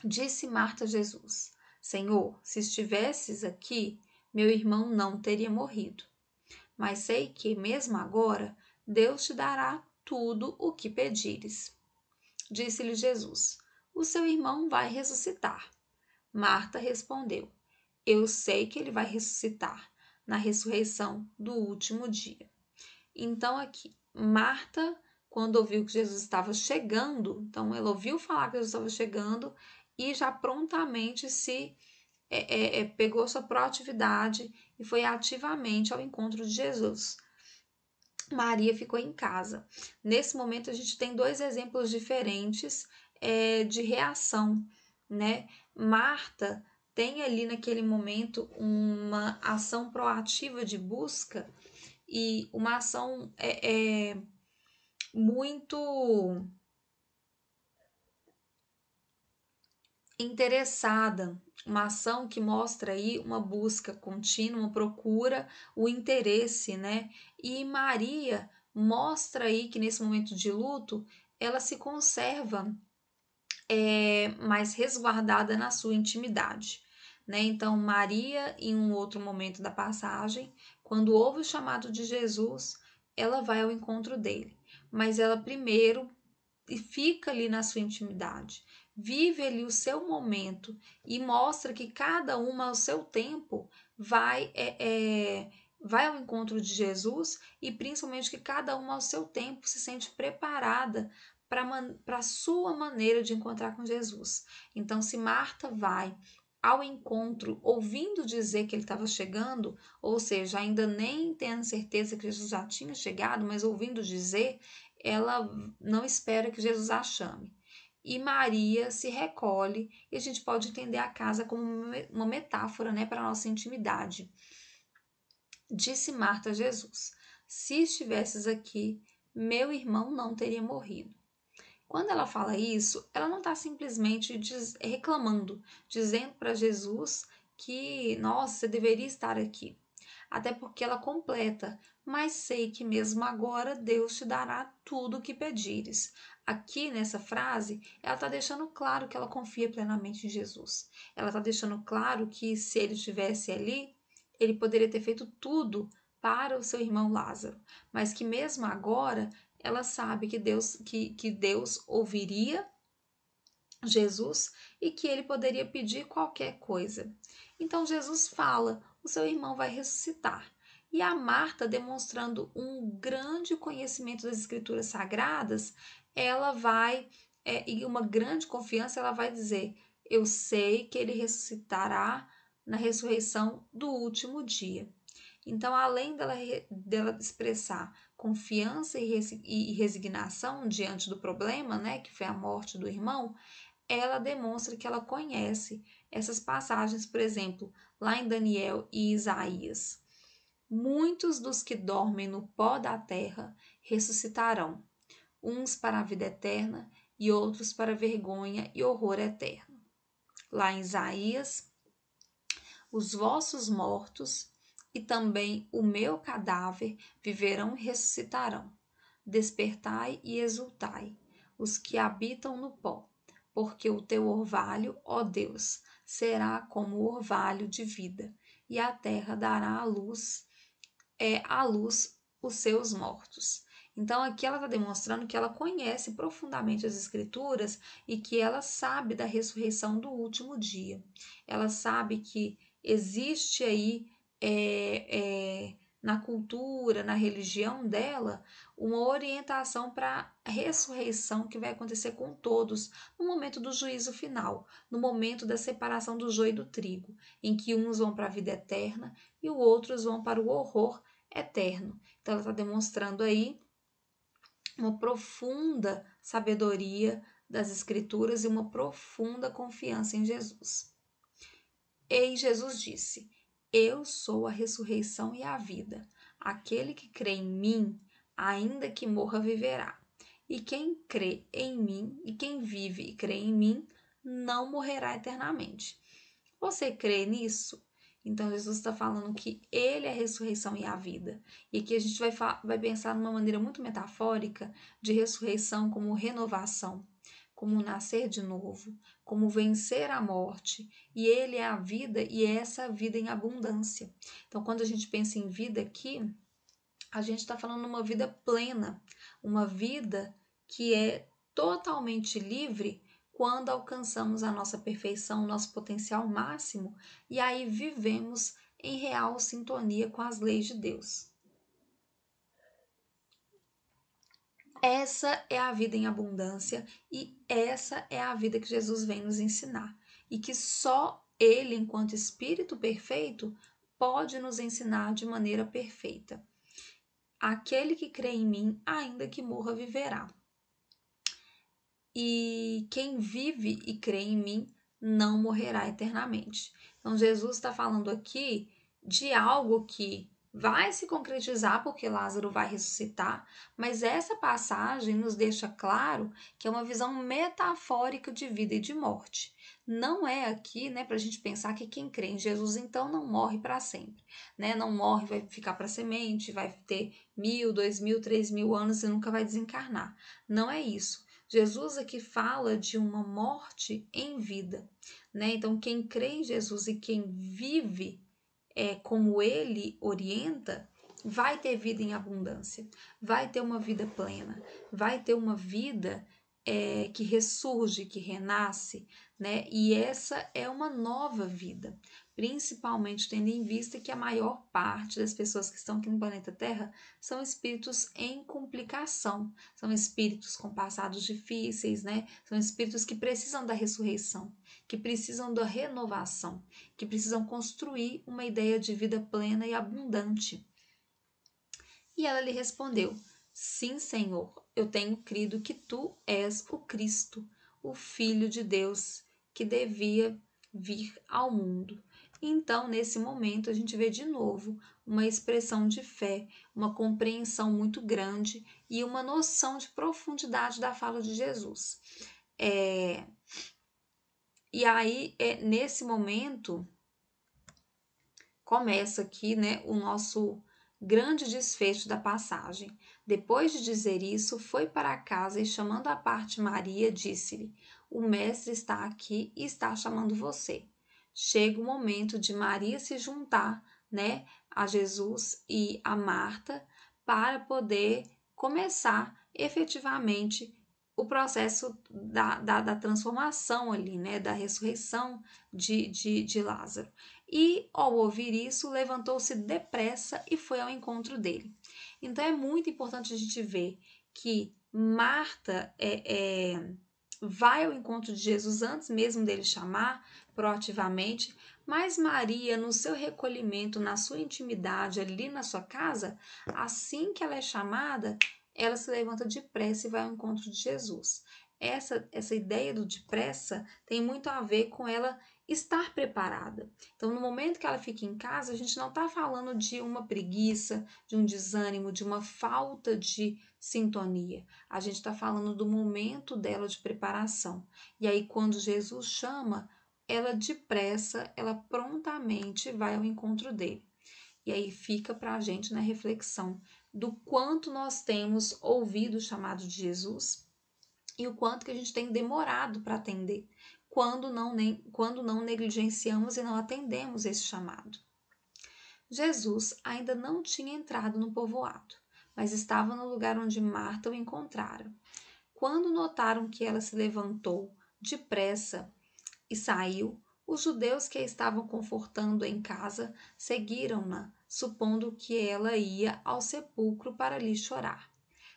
B: Disse Marta a Jesus: Senhor, se estivesses aqui, meu irmão não teria morrido. Mas sei que, mesmo agora, Deus te dará tudo o que pedires. Disse-lhe Jesus: O seu irmão vai ressuscitar. Marta respondeu: Eu sei que ele vai ressuscitar na ressurreição do último dia. Então, aqui, Marta, quando ouviu que Jesus estava chegando, então ela ouviu falar que Jesus estava chegando e já prontamente se pegou sua proatividade e foi ativamente ao encontro de Jesus. Maria ficou em casa. Nesse momento, a gente tem 2 exemplos diferentes de reação, né? Marta tem ali naquele momento uma ação proativa de busca e uma ação muito interessada, uma ação que mostra aí uma busca contínua, uma procura, o interesse, né? E Maria mostra aí que nesse momento de luto ela se conserva mais resguardada na sua intimidade, né? Então Maria, em um outro momento da passagem, quando ouve o chamado de Jesus, ela vai ao encontro dele, mas ela primeiro fica ali na sua intimidade, vive ali o seu momento e mostra que cada uma ao seu tempo vai ao encontro de Jesus e principalmente que cada uma ao seu tempo se sente preparada para a sua maneira de encontrar com Jesus. Então, se Marta vai ao encontro ouvindo dizer que ele estava chegando, ou seja, ainda nem tendo certeza que Jesus já tinha chegado, mas ouvindo dizer, ela não espera que Jesus a chame. E Maria se recolhe, e a gente pode entender a casa como uma metáfora, né, para a nossa intimidade. Disse Marta a Jesus: Se estivesses aqui, meu irmão não teria morrido. Quando ela fala isso, ela não está simplesmente reclamando, dizendo para Jesus que, nossa, você deveria estar aqui. até porque ela completa: mas sei que mesmo agora Deus te dará tudo o que pedires. Aqui nessa frase, ela está deixando claro que ela confia plenamente em Jesus. Ela está deixando claro que se ele estivesse ali, ele poderia ter feito tudo para o seu irmão Lázaro, mas que mesmo agora ela sabe que Deus ouviria Jesus e que ele poderia pedir qualquer coisa. Então Jesus fala: o seu irmão vai ressuscitar. E a Marta, demonstrando um grande conhecimento das Escrituras Sagradas, ela vai, e uma grande confiança, ela vai dizer: eu sei que ele ressuscitará na ressurreição do último dia. Então, além dela expressar confiança e resignação diante do problema, né, que foi a morte do irmão, ela demonstra que ela conhece essas passagens, por exemplo, lá em Daniel e Isaías. Muitos dos que dormem no pó da terra ressuscitarão, uns para a vida eterna e outros para vergonha e horror eterno. Lá em Isaías, os vossos mortos e também o meu cadáver viverão e ressuscitarão. Despertai e exultai, os que habitam no pó, porque o teu orvalho, ó Deus, será como o orvalho de vida, e a terra dará à luz os seus mortos. Então aqui ela está demonstrando que ela conhece profundamente as Escrituras e que ela sabe da ressurreição do último dia. Ela sabe que existe aí na cultura, na religião dela, uma orientação para a ressurreição que vai acontecer com todos no momento do juízo final, no momento da separação do joio e do trigo, em que uns vão para a vida eterna e os outros vão para o horror eterno. Então ela está demonstrando aí uma profunda sabedoria das Escrituras e uma profunda confiança em Jesus. E Jesus disse: eu sou a ressurreição e a vida. Aquele que crê em mim, ainda que morra, viverá. E quem crê em mim, e quem vive e crê em mim, não morrerá eternamente. Você crê nisso? Então, Jesus está falando que Ele é a ressurreição e a vida. E aqui a gente vai pensar numa maneira muito metafórica de ressurreição como renovação, como nascer de novo, como vencer a morte. E Ele é a vida e é essa vida em abundância. Então, quando a gente pensa em vida aqui, a gente está falando de uma vida plena, uma vida que é totalmente livre quando alcançamos a nossa perfeição, nosso potencial máximo, e aí vivemos em real sintonia com as leis de Deus. Essa é a vida em abundância e essa é a vida que Jesus vem nos ensinar. E que só Ele, enquanto Espírito perfeito, pode nos ensinar de maneira perfeita. Aquele que crê em mim, ainda que morra, viverá. E quem vive e crê em mim não morrerá eternamente. Então, Jesus está falando aqui de algo que vai se concretizar porque Lázaro vai ressuscitar, mas essa passagem nos deixa claro que é uma visão metafórica de vida e de morte. Não é aqui, né, para a gente pensar que quem crê em Jesus então não morre para sempre, né? Não morre, vai ficar para semente, vai ter 1000, 2000, 3000 anos e nunca vai desencarnar. Não é isso. Jesus aqui fala de uma morte em vida, né? Então, quem crê em Jesus e quem vive como ele orienta, vai ter vida em abundância, vai ter uma vida plena, vai ter uma vida que ressurge, que renasce, né? E essa é uma nova vida, principalmente tendo em vista que a maior parte das pessoas que estão aqui no planeta Terra são espíritos em complicação, são espíritos com passados difíceis, né? São espíritos que precisam da ressurreição, que precisam da renovação, que precisam construir uma ideia de vida plena e abundante. E ela lhe respondeu: sim, Senhor, eu tenho crido que tu és o Cristo, o Filho de Deus, que devia vir ao mundo. Então, nesse momento, a gente vê de novo uma expressão de fé, uma compreensão muito grande e uma noção de profundidade da fala de Jesus. E aí, nesse momento, começa aqui, né, o nosso grande desfecho da passagem. Depois de dizer isso, foi para casa e, chamando à parte Maria, disse-lhe: O mestre está aqui e está chamando você. Chega o momento de Maria se juntar, né, a Jesus e a Marta para poder começar efetivamente o processo da transformação ali, né, da ressurreição de Lázaro. E, ao ouvir isso, levantou-se depressa e foi ao encontro dele. Então, é muito importante a gente ver que Marta vai ao encontro de Jesus antes mesmo dele chamar proativamente, mas Maria, no seu recolhimento, na sua intimidade, ali na sua casa, assim que ela é chamada, ela se levanta depressa e vai ao encontro de Jesus. Essa ideia do depressa tem muito a ver com ela estar preparada. Então, no momento que ela fica em casa, a gente não está falando de uma preguiça, de um desânimo, de uma falta de sintonia. A gente está falando do momento dela de preparação. E aí, quando Jesus chama, ela depressa, ela prontamente vai ao encontro dele. E aí fica para a gente na reflexão do quanto nós temos ouvido o chamado de Jesus e o quanto que a gente tem demorado para atender, quando não negligenciamos e não atendemos esse chamado. Jesus ainda não tinha entrado no povoado, mas estava no lugar onde Marta o encontrara. Quando notaram que ela se levantou depressa e saiu, os judeus que a estavam confortando em casa seguiram-na, supondo que ela ia ao sepulcro para ali chorar.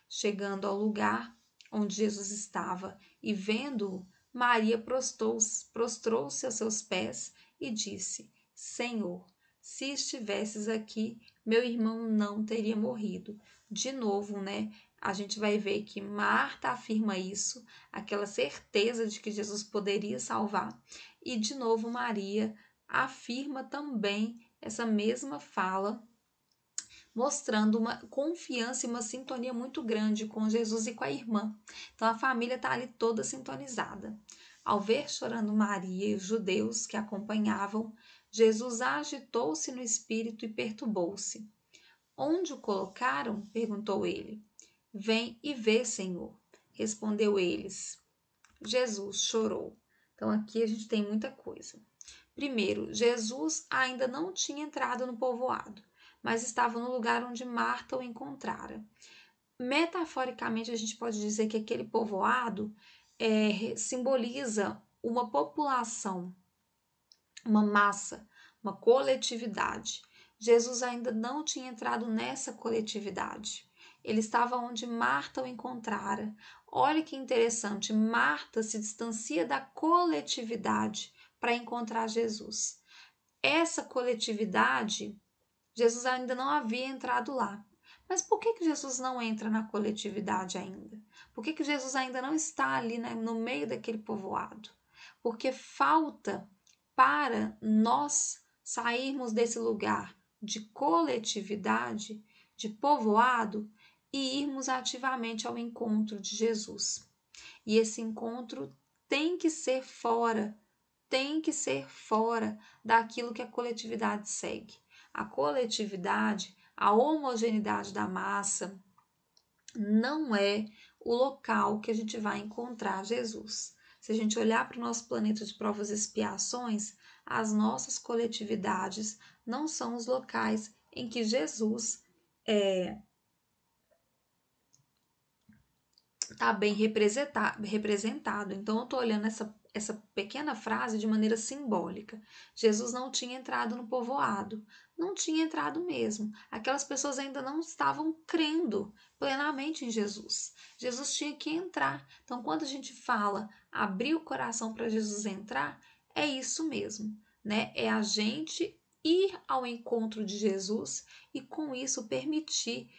B: Chegando ao lugar onde Jesus estava e vendo-o, Maria prostrou-se a seus pés e disse: Senhor, se estivesses aqui, meu irmão não teria morrido. De novo, né? A gente vai ver que Marta afirma isso, aquela certeza de que Jesus poderia salvar, e de novo Maria afirma também essa mesma fala, mostrando uma confiança e uma sintonia muito grande com Jesus e com a irmã. Então a família está ali toda sintonizada. Ao ver chorando Maria e os judeus que a acompanhavam, Jesus agitou-se no espírito e perturbou-se. Onde o colocaram? Perguntou ele. Vem e vê, Senhor. Respondeu eles. Jesus chorou. Então aqui a gente tem muita coisa. Primeiro, Jesus ainda não tinha entrado no povoado, mas estava no lugar onde Marta o encontrara. Metaforicamente, a gente pode dizer que aquele povoado simboliza uma população, uma massa, uma coletividade. Jesus ainda não tinha entrado nessa coletividade. Ele estava onde Marta o encontrara. Olha que interessante, Marta se distancia da coletividade para encontrar Jesus. Essa coletividade, Jesus ainda não havia entrado lá. Mas por que Jesus não entra na coletividade ainda? Por que Jesus ainda não está ali, né, no meio daquele povoado? Porque falta para nós sairmos desse lugar de coletividade, de povoado, e irmos ativamente ao encontro de Jesus. E esse encontro tem que ser fora daquilo que a coletividade segue. A coletividade, a homogeneidade da massa, não é o local que a gente vai encontrar Jesus. Se a gente olhar para o nosso planeta de provas e expiações, as nossas coletividades não são os locais em que Jesus está bem representado. Então, eu estou olhando essa pequena frase de maneira simbólica. Jesus não tinha entrado no povoado. Não tinha entrado mesmo. Aquelas pessoas ainda não estavam crendo plenamente em Jesus. Jesus tinha que entrar. Então, quando a gente fala abrir o coração para Jesus entrar, é isso mesmo, né? É a gente ir ao encontro de Jesus e, com isso, permitir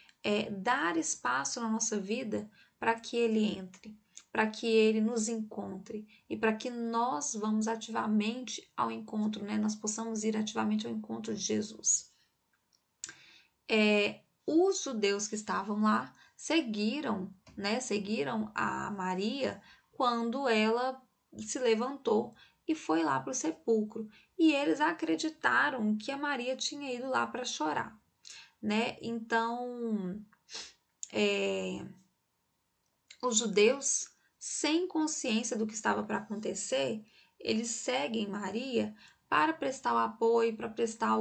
B: dar espaço na nossa vida para que ele entre, para que ele nos encontre e para que nós vamos ativamente ao encontro, né? Nós possamos ir ativamente ao encontro de Jesus. Os judeus que estavam lá seguiram a Maria quando ela se levantou e foi lá para o sepulcro. E eles acreditaram que a Maria tinha ido lá para chorar, né? Então, os judeus, sem consciência do que estava para acontecer, eles seguem Maria para prestar o apoio, para prestar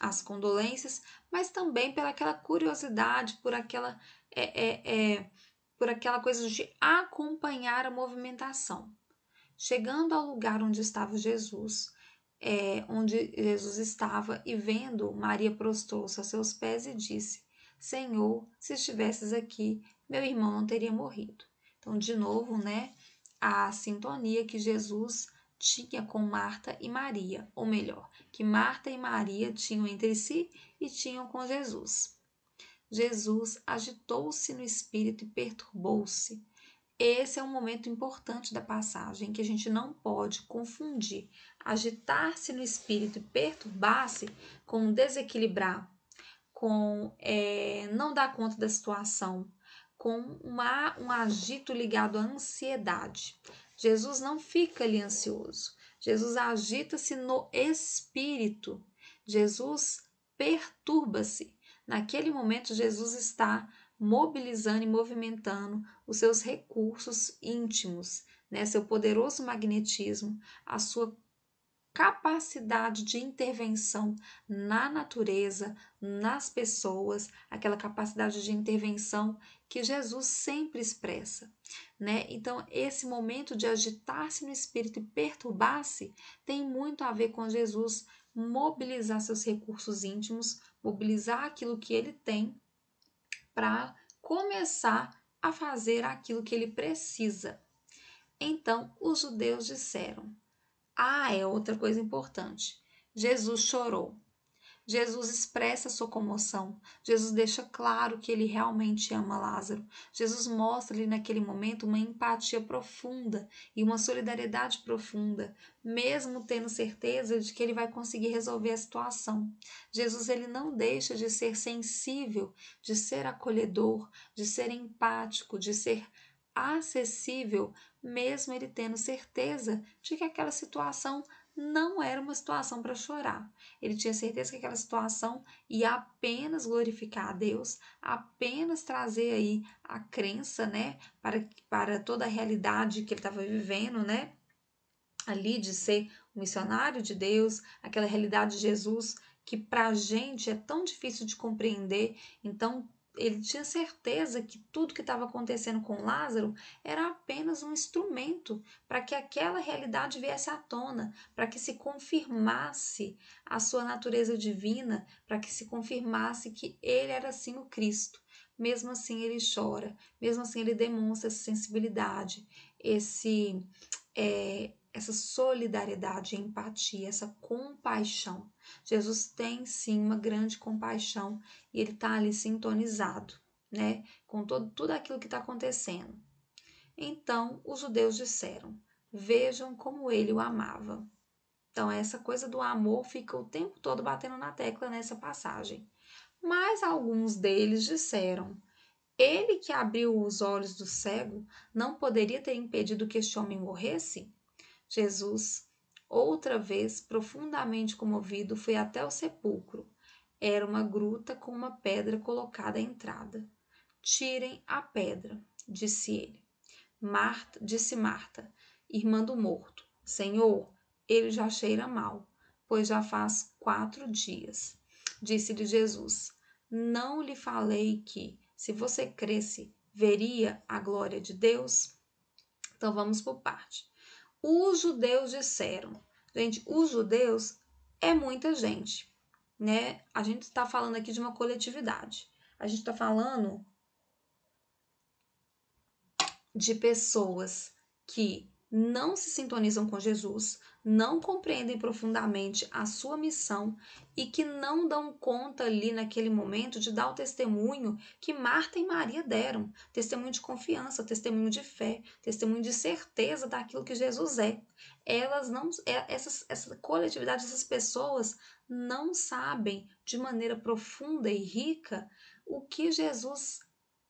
B: as condolências, mas também pela aquela curiosidade, por aquela coisa de acompanhar a movimentação. Chegando ao lugar onde estava Jesus, onde Jesus estava, e vendo, Maria prostrou-se aos seus pés e disse: Senhor, se estivesses aqui, meu irmão não teria morrido. Então, de novo, né, a sintonia que Jesus tinha com Marta e Maria, ou melhor, que Marta e Maria tinham entre si e tinham com Jesus. Jesus agitou-se no espírito e perturbou-se. Esse é um momento importante da passagem que a gente não pode confundir agitar-se no espírito e perturbar-se com desequilibrar, com não dar conta da situação, com um agito ligado à ansiedade. Jesus não fica ali ansioso. Jesus agita-se no espírito. Jesus perturba-se. Naquele momento, Jesus está mobilizando e movimentando os seus recursos íntimos, né? Seu poderoso magnetismo, a sua capacidade de intervenção na natureza, nas pessoas, aquela capacidade de intervenção que Jesus sempre expressa, né? Então, esse momento de agitar-se no espírito e perturbar-se tem muito a ver com Jesus mobilizar seus recursos íntimos, mobilizar aquilo que ele tem para começar a fazer aquilo que ele precisa. Então, os judeus disseram: é outra coisa importante. Jesus chorou. Jesus expressa sua comoção. Jesus deixa claro que ele realmente ama Lázaro. Jesus mostra ali naquele momento uma empatia profunda e uma solidariedade profunda, mesmo tendo certeza de que ele vai conseguir resolver a situação. Jesus ele não deixa de ser sensível, de ser acolhedor, de ser empático, de ser acessível, mesmo ele tendo certeza de que aquela situação não era uma situação para chorar. Ele tinha certeza que aquela situação ia apenas glorificar a Deus, apenas trazer aí a crença, né, para toda a realidade que ele estava vivendo, né, ali de ser um missionário de Deus, aquela realidade de Jesus que para a gente é tão difícil de compreender. Então, ele tinha certeza que tudo que estava acontecendo com Lázaro era apenas um instrumento para que aquela realidade viesse à tona, para que se confirmasse a sua natureza divina, para que se confirmasse que ele era sim o Cristo. Mesmo assim ele chora, mesmo assim ele demonstra essa sensibilidade, essa solidariedade, empatia, essa compaixão. Jesus tem sim uma grande compaixão e ele está ali sintonizado, né, com tudo aquilo que está acontecendo. Então os judeus disseram: vejam como ele o amava. Então essa coisa do amor fica o tempo todo batendo na tecla nessa passagem. Mas alguns deles disseram: ele que abriu os olhos do cego não poderia ter impedido que este homem morresse? Jesus, outra vez profundamente comovido, foi até o sepulcro. Era uma gruta com uma pedra colocada à entrada. Tirem a pedra, disse ele. Disse Marta, irmã do morto. Senhor, ele já cheira mal, pois já faz 4 dias. Disse-lhe Jesus: não lhe falei que, se você cresce, veria a glória de Deus? Então vamos por parte. Os judeus disseram. Gente, os judeus é muita gente, né? A gente está falando aqui de uma coletividade. A gente está falando de pessoas que não se sintonizam com Jesus, não compreendem profundamente a sua missão e que não dão conta ali naquele momento de dar o testemunho que Marta e Maria deram, testemunho de confiança, testemunho de fé, testemunho de certeza daquilo que Jesus é. Elas não, essa coletividade, essas pessoas não sabem de maneira profunda e rica o que Jesus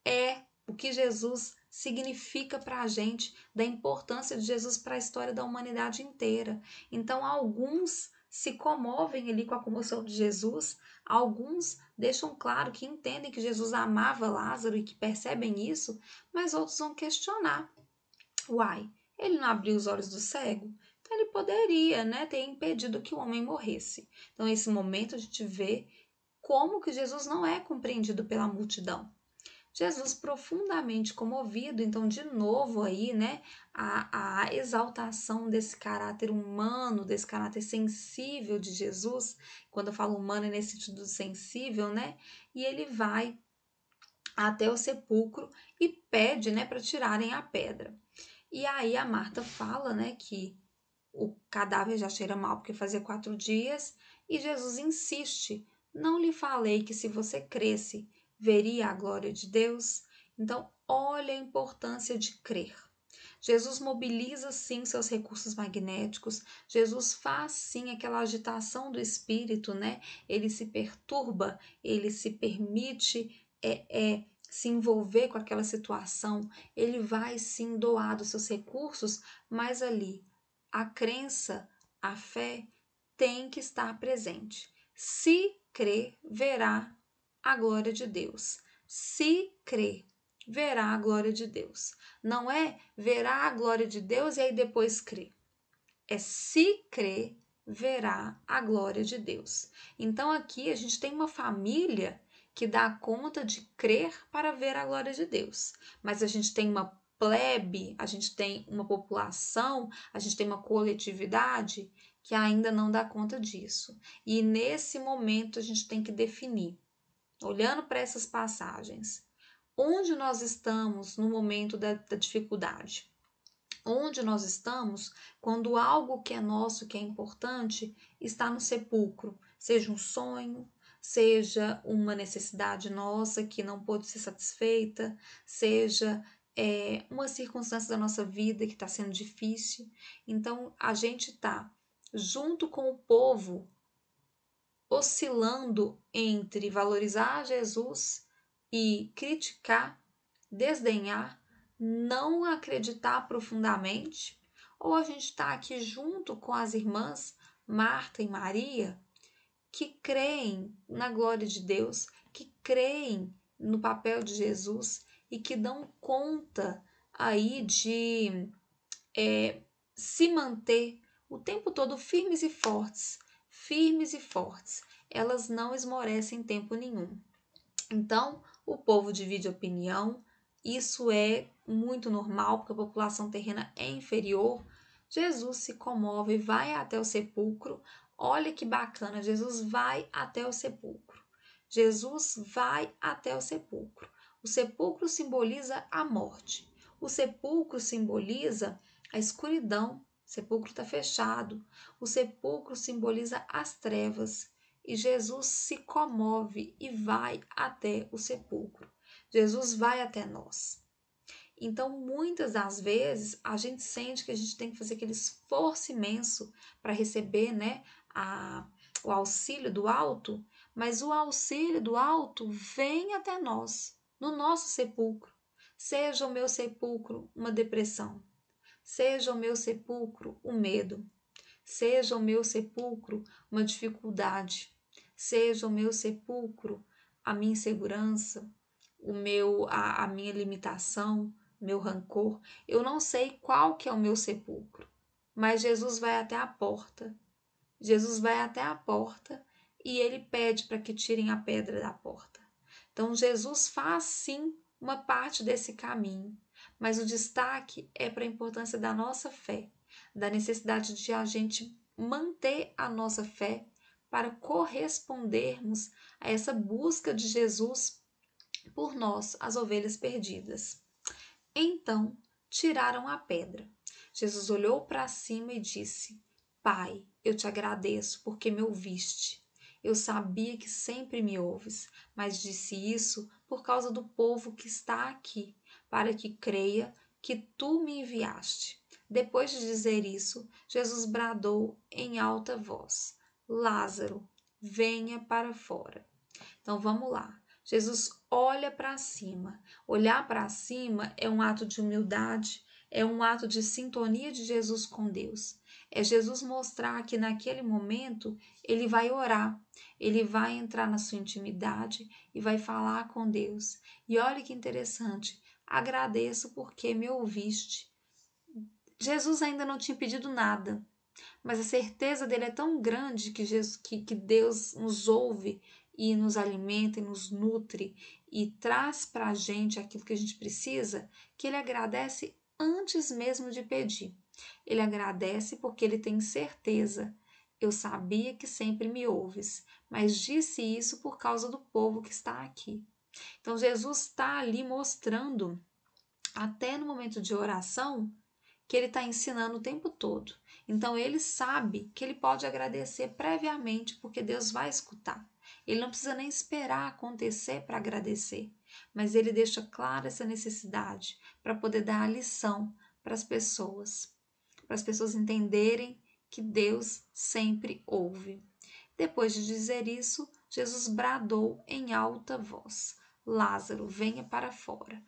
B: é, o que Jesus significa para a gente da importância de Jesus para a história da humanidade inteira. Então, alguns se comovem ali com a comoção de Jesus, alguns deixam claro que entendem que Jesus amava Lázaro e que percebem isso, mas outros vão questionar. Uai, ele não abriu os olhos do cego? Então ele poderia, né, ter impedido que o homem morresse. Então, nesse momento, a gente vê como que Jesus não é compreendido pela multidão. Jesus profundamente comovido, então de novo aí, né, a exaltação desse caráter humano, desse caráter sensível de Jesus. Quando eu falo humano é nesse sentido sensível, né, e ele vai até o sepulcro e pede, né, para tirarem a pedra. E aí a Marta fala, né, que o cadáver já cheira mal porque fazia 4 dias, e Jesus insiste: não lhe falei que se você cresce, veria a glória de Deus? Então, olha a importância de crer. Jesus mobiliza sim seus recursos magnéticos, Jesus faz sim aquela agitação do espírito, né? Ele se perturba, ele se permite se envolver com aquela situação, ele vai sim doar dos seus recursos, mas ali a crença, a fé tem que estar presente. Se crer, verá a glória de Deus. Se crer, verá a glória de Deus. Não é verá a glória de Deus e aí depois crer. É se crer, verá a glória de Deus. Então aqui a gente tem uma família que dá conta de crer para ver a glória de Deus. Mas a gente tem uma plebe, a gente tem uma população, a gente tem uma coletividade que ainda não dá conta disso. E nesse momento a gente tem que definir, olhando para essas passagens, onde nós estamos no momento da dificuldade. Onde nós estamos quando algo que é nosso, que é importante, está no sepulcro, seja um sonho, seja uma necessidade nossa que não pôde ser satisfeita, seja uma circunstância da nossa vida que está sendo difícil. Então, a gente está junto com o povo, oscilando entre valorizar Jesus e criticar, desdenhar, não acreditar profundamente, ou a gente está aqui junto com as irmãs Marta e Maria, que creem na glória de Deus, que creem no papel de Jesus e que dão conta aí de se manter o tempo todo firmes e fortes, firmes e fortes. Elas não esmorecem em tempo nenhum. Então, o povo divide opinião, isso é muito normal, porque a população terrena é inferior. Jesus se comove, vai até o sepulcro. Olha que bacana, Jesus vai até o sepulcro. Jesus vai até o sepulcro. O sepulcro simboliza a morte. O sepulcro simboliza a escuridão. O sepulcro está fechado. O sepulcro simboliza as trevas. E Jesus se comove e vai até o sepulcro. Jesus vai até nós. Então, muitas das vezes, a gente sente que a gente tem que fazer aquele esforço imenso para receber, né, o auxílio do alto, mas o auxílio do alto vem até nós, no nosso sepulcro. Seja o meu sepulcro uma depressão, seja o meu sepulcro o medo, seja o meu sepulcro uma dificuldade, seja o meu sepulcro a minha insegurança, a minha limitação, meu rancor. Eu não sei qual que é o meu sepulcro, mas Jesus vai até a porta. Jesus vai até a porta e ele pede para que tirem a pedra da porta. Então Jesus faz sim uma parte desse caminho, mas o destaque é para a importância da nossa fé, da necessidade de a gente manter a nossa fé para correspondermos a essa busca de Jesus por nós, as ovelhas perdidas. Então tiraram a pedra. Jesus olhou para cima e disse: Pai, eu te agradeço porque me ouviste. Eu sabia que sempre me ouves, mas disse isso por causa do povo que está aqui, para que creia que tu me enviaste. Depois de dizer isso, Jesus bradou em alta voz: Lázaro, venha para fora. Então vamos lá. Jesus olha para cima. Olhar para cima é um ato de humildade, é um ato de sintonia de Jesus com Deus. É Jesus mostrar que naquele momento ele vai orar, ele vai entrar na sua intimidade e vai falar com Deus. E olha que interessante, agradeço porque me ouviste. Jesus ainda não tinha pedido nada, mas a certeza dele é tão grande que Deus nos ouve e nos alimenta e nos nutre e traz para a gente aquilo que a gente precisa, que ele agradece antes mesmo de pedir. Ele agradece porque ele tem certeza. Eu sabia que sempre me ouves, mas disse isso por causa do povo que está aqui. Então Jesus está ali mostrando, até no momento de oração, que ele está ensinando o tempo todo. Então ele sabe que ele pode agradecer previamente, porque Deus vai escutar. Ele não precisa nem esperar acontecer para agradecer, mas ele deixa clara essa necessidade para poder dar a lição para as pessoas entenderem que Deus sempre ouve. Depois de dizer isso, Jesus bradou em alta voz: Lázaro, venha para fora.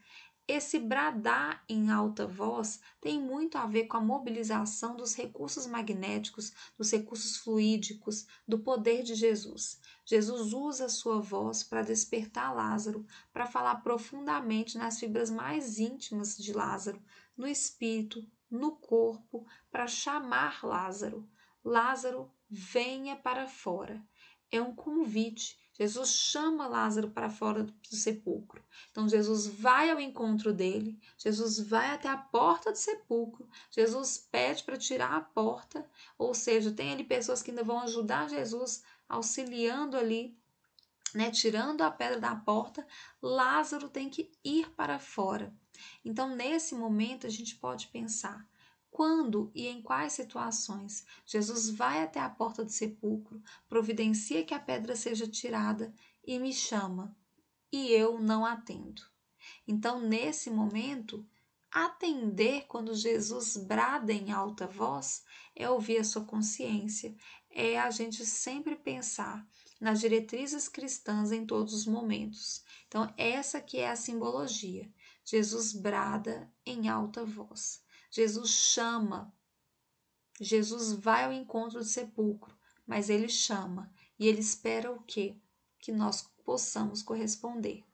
B: Esse bradar em alta voz tem muito a ver com a mobilização dos recursos magnéticos, dos recursos fluídicos, do poder de Jesus. Jesus usa a sua voz para despertar Lázaro, para falar profundamente nas fibras mais íntimas de Lázaro, no espírito, no corpo, para chamar Lázaro. Lázaro, venha para fora. É um convite. Jesus chama Lázaro para fora do sepulcro. Então Jesus vai ao encontro dele, Jesus vai até a porta do sepulcro, Jesus pede para tirar a porta, ou seja, tem ali pessoas que ainda vão ajudar Jesus, auxiliando ali, né, tirando a pedra da porta. Lázaro tem que ir para fora. Então nesse momento a gente pode pensar: quando e em quais situações Jesus vai até a porta do sepulcro, providencia que a pedra seja tirada e me chama, e eu não atendo? Então, nesse momento, atender quando Jesus brada em alta voz é ouvir a sua consciência, é a gente sempre pensar nas diretrizes cristãs em todos os momentos. Então, essa que é a simbologia. Jesus brada em alta voz. Jesus chama. Jesus vai ao encontro do sepulcro, mas ele chama e ele espera o quê? Que nós possamos corresponder.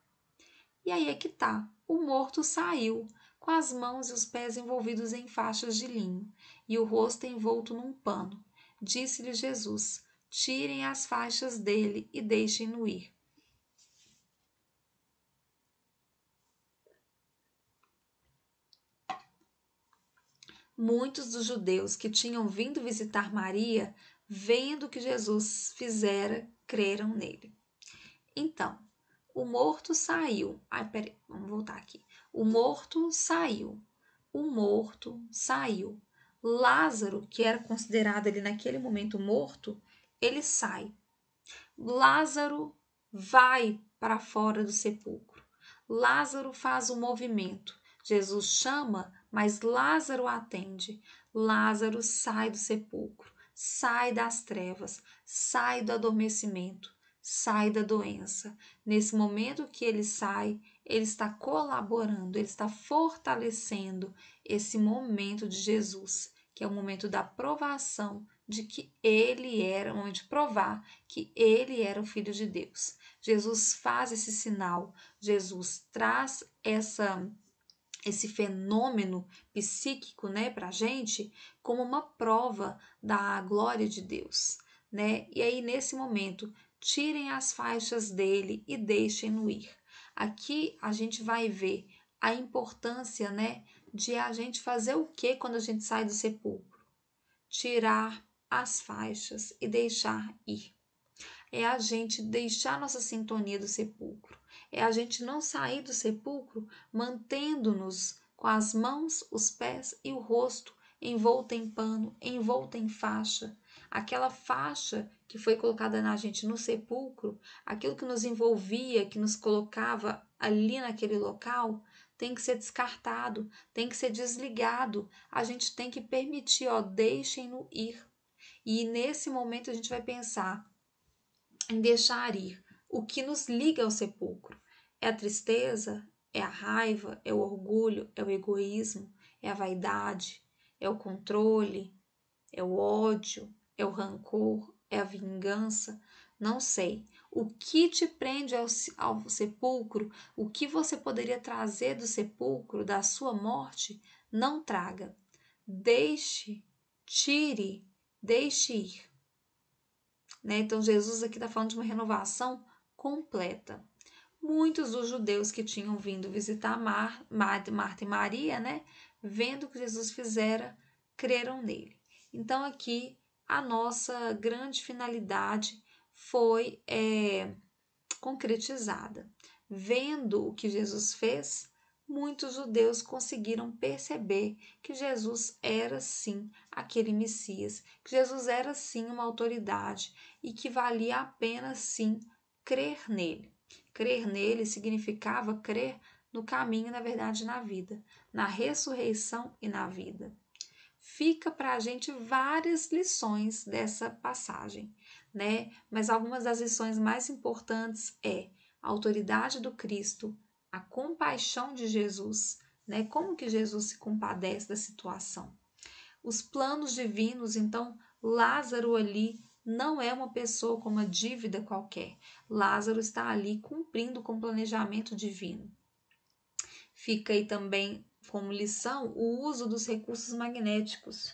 B: E aí é que tá. O morto saiu, com as mãos e os pés envolvidos em faixas de linho e o rosto envolto num pano. Disse-lhe Jesus: tirem as faixas dele e deixem-no ir. Muitos dos judeus que tinham vindo visitar Maria, vendo o que Jesus fizera, creram nele. Então, o morto saiu. Peraí, vamos voltar aqui. O morto saiu. O morto saiu. Lázaro, que era considerado ali naquele momento morto, ele sai. Lázaro vai para fora do sepulcro. Lázaro faz o movimento. Jesus chama, mas Lázaro atende. Lázaro sai do sepulcro, sai das trevas, sai do adormecimento, sai da doença. Nesse momento que ele sai, ele está colaborando, ele está fortalecendo esse momento de Jesus, que é o momento da provação de que ele era, o momento de provar que ele era o Filho de Deus. Jesus faz esse sinal, Jesus traz esse fenômeno psíquico, né, para a gente, como uma prova da glória de Deus, né? E aí, nesse momento, tirem as faixas dele e deixem-no ir. Aqui a gente vai ver a importância, né, de a gente fazer o que quando a gente sai do sepulcro? Tirar as faixas e deixar ir. É a gente deixar nossa sintonia do sepulcro. É a gente não sair do sepulcro mantendo-nos com as mãos, os pés e o rosto envolto em pano, envolto em faixa. Aquela faixa que foi colocada na gente no sepulcro, aquilo que nos envolvia, que nos colocava ali naquele local, tem que ser descartado, tem que ser desligado. A gente tem que permitir, deixem-no ir. E nesse momento a gente vai pensar em deixar ir o que nos liga ao sepulcro. É a tristeza, é a raiva, é o orgulho, é o egoísmo, é a vaidade, é o controle, é o ódio, é o rancor, é a vingança, não sei. O que te prende ao sepulcro, o que você poderia trazer do sepulcro, da sua morte, não traga. Deixe, tire, deixe ir. Né? Então, Jesus aqui está falando de uma renovação completa. Muitos dos judeus que tinham vindo visitar Marta e Maria, né, vendo o que Jesus fizera, creram nele. Então, aqui, a nossa grande finalidade foi concretizada. Vendo o que Jesus fez, muitos judeus conseguiram perceber que Jesus era sim aquele Messias, que Jesus era sim uma autoridade e que valia a pena sim crer nele. Crer nele significava crer no caminho, na verdade, na vida, na ressurreição e na vida. Fica para a gente várias lições dessa passagem, né? Mas algumas das lições mais importantes é a autoridade do Cristo, a compaixão de Jesus, né? Como que Jesus se compadece da situação. Os planos divinos, então, Lázaro ali não é uma pessoa com uma dívida qualquer. Lázaro está ali cumprindo com o planejamento divino. Fica aí também como lição o uso dos recursos magnéticos.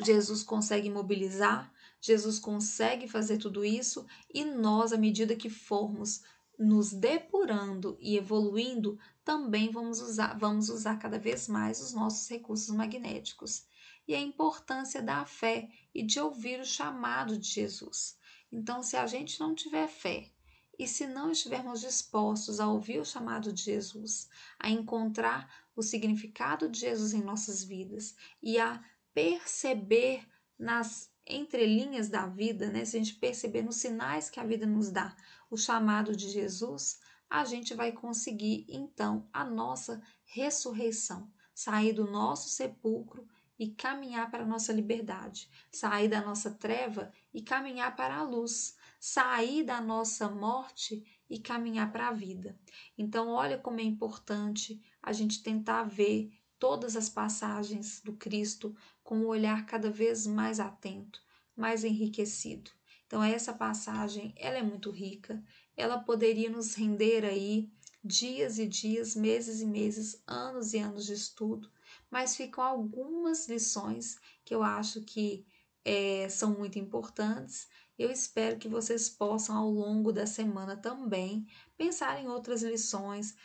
B: Jesus consegue mobilizar, Jesus consegue fazer tudo isso e nós, à medida que formos nos depurando e evoluindo, também vamos usar cada vez mais os nossos recursos magnéticos. E a importância da fé e de ouvir o chamado de Jesus. Então, se a gente não tiver fé e se não estivermos dispostos a ouvir o chamado de Jesus, a encontrar o significado de Jesus em nossas vidas e a perceber nas entrelinhas da vida, né? Se a gente perceber nos sinais que a vida nos dá o chamado de Jesus, a gente vai conseguir então a nossa ressurreição, sair do nosso sepulcro e caminhar para a nossa liberdade, sair da nossa treva e caminhar para a luz, sair da nossa morte e caminhar para a vida. Então, olha como é importante a gente tentar ver todas as passagens do Cristo com um olhar cada vez mais atento, mais enriquecido. Então essa passagem, ela é muito rica, ela poderia nos render aí dias e dias, meses e meses, anos e anos de estudo, mas ficam algumas lições que eu acho que são muito importantes. Eu espero que vocês possam, ao longo da semana também, pensar em outras lições,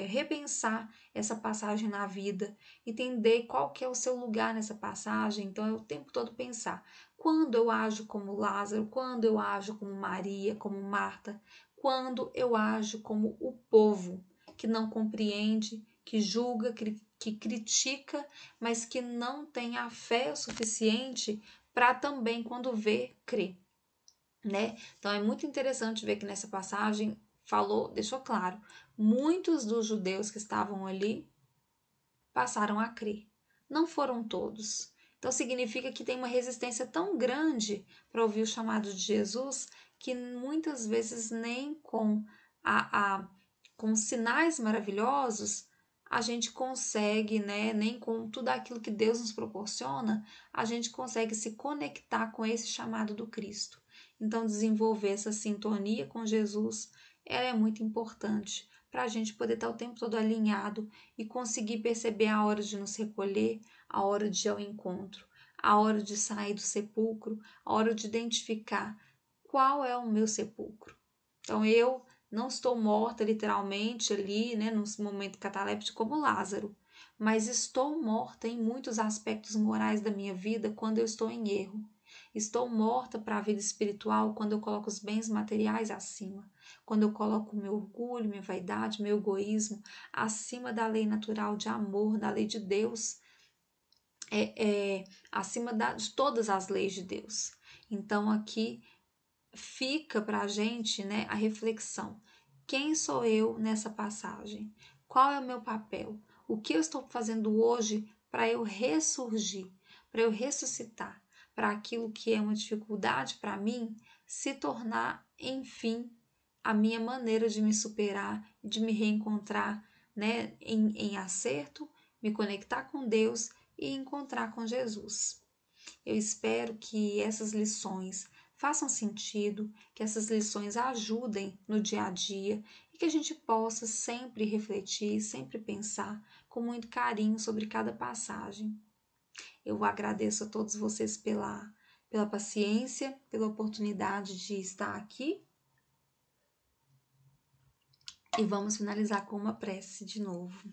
B: repensar essa passagem na vida, entender qual que é o seu lugar nessa passagem. Então é o tempo todo pensar, quando eu ajo como Lázaro, quando eu ajo como Maria, como Marta, quando eu ajo como o povo que não compreende, que julga, que critica, mas que não tem a fé o suficiente para também, quando vê, crer. Né? Então é muito interessante ver que nessa passagem deixou claro, muitos dos judeus que estavam ali passaram a crer. Não foram todos. Então significa que tem uma resistência tão grande para ouvir o chamado de Jesus que muitas vezes nem com sinais maravilhosos a gente consegue, né, nem com tudo aquilo que Deus nos proporciona, a gente consegue se conectar com esse chamado do Cristo. Então desenvolver essa sintonia com Jesus, ela é muito importante para a gente poder estar o tempo todo alinhado e conseguir perceber a hora de nos recolher, a hora de ir ao encontro, a hora de sair do sepulcro, a hora de identificar qual é o meu sepulcro. Então eu não estou morta literalmente ali, né, num momento cataléptico como Lázaro, mas estou morta em muitos aspectos morais da minha vida quando eu estou em erro. Estou morta para a vida espiritual quando eu coloco os bens materiais acima, quando eu coloco o meu orgulho, minha vaidade, meu egoísmo acima da lei natural de amor, da lei de Deus, acima de todas as leis de Deus. Então aqui fica para a gente, né, a reflexão. Quem sou eu nessa passagem? Qual é o meu papel? O que eu estou fazendo hoje para eu ressurgir, para eu ressuscitar, para aquilo que é uma dificuldade para mim se tornar, enfim, a minha maneira de me superar, de me reencontrar, né, em acerto, me conectar com Deus e encontrar com Jesus. Eu espero que essas lições façam sentido, que essas lições ajudem no dia a dia e que a gente possa sempre refletir, sempre pensar com muito carinho sobre cada passagem. Eu agradeço a todos vocês pela paciência, pela oportunidade de estar aqui. E vamos finalizar com uma prece de novo.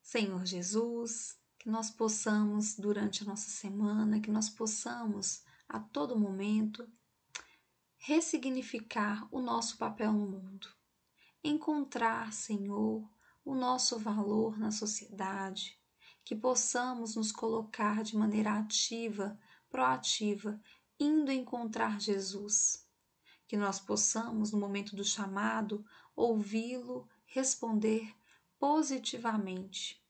B: Senhor Jesus, que nós possamos, durante a nossa semana, que nós possamos, a todo momento, ressignificar o nosso papel no mundo. Encontrar, Senhor, o nosso valor na sociedade, que possamos nos colocar de maneira ativa, proativa, indo encontrar Jesus. Que nós possamos, no momento do chamado, ouvi-lo, responder positivamente.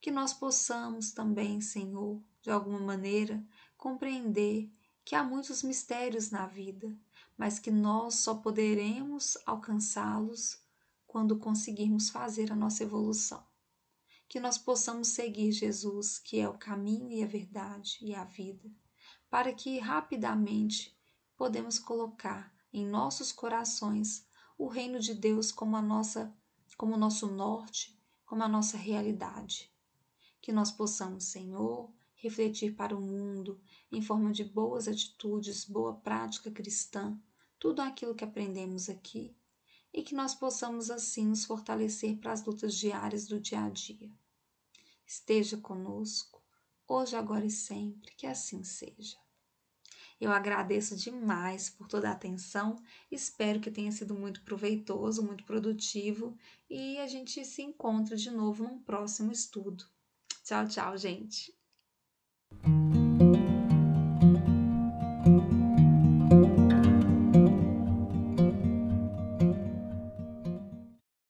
B: Que nós possamos também, Senhor, de alguma maneira, compreender que há muitos mistérios na vida, mas que nós só poderemos alcançá-los quando conseguirmos fazer a nossa evolução. Que nós possamos seguir Jesus, que é o caminho e a verdade e a vida, para que rapidamente podemos colocar em nossos corações o reino de Deus como o nosso norte, como a nossa realidade. Que nós possamos, Senhor, refletir para o mundo em forma de boas atitudes, boa prática cristã, tudo aquilo que aprendemos aqui, e que nós possamos assim nos fortalecer para as lutas diárias do dia a dia. Esteja conosco, hoje, agora e sempre, que assim seja. Eu agradeço demais por toda a atenção, espero que tenha sido muito proveitoso, muito produtivo e a gente se encontra de novo num próximo estudo. Tchau, tchau, gente!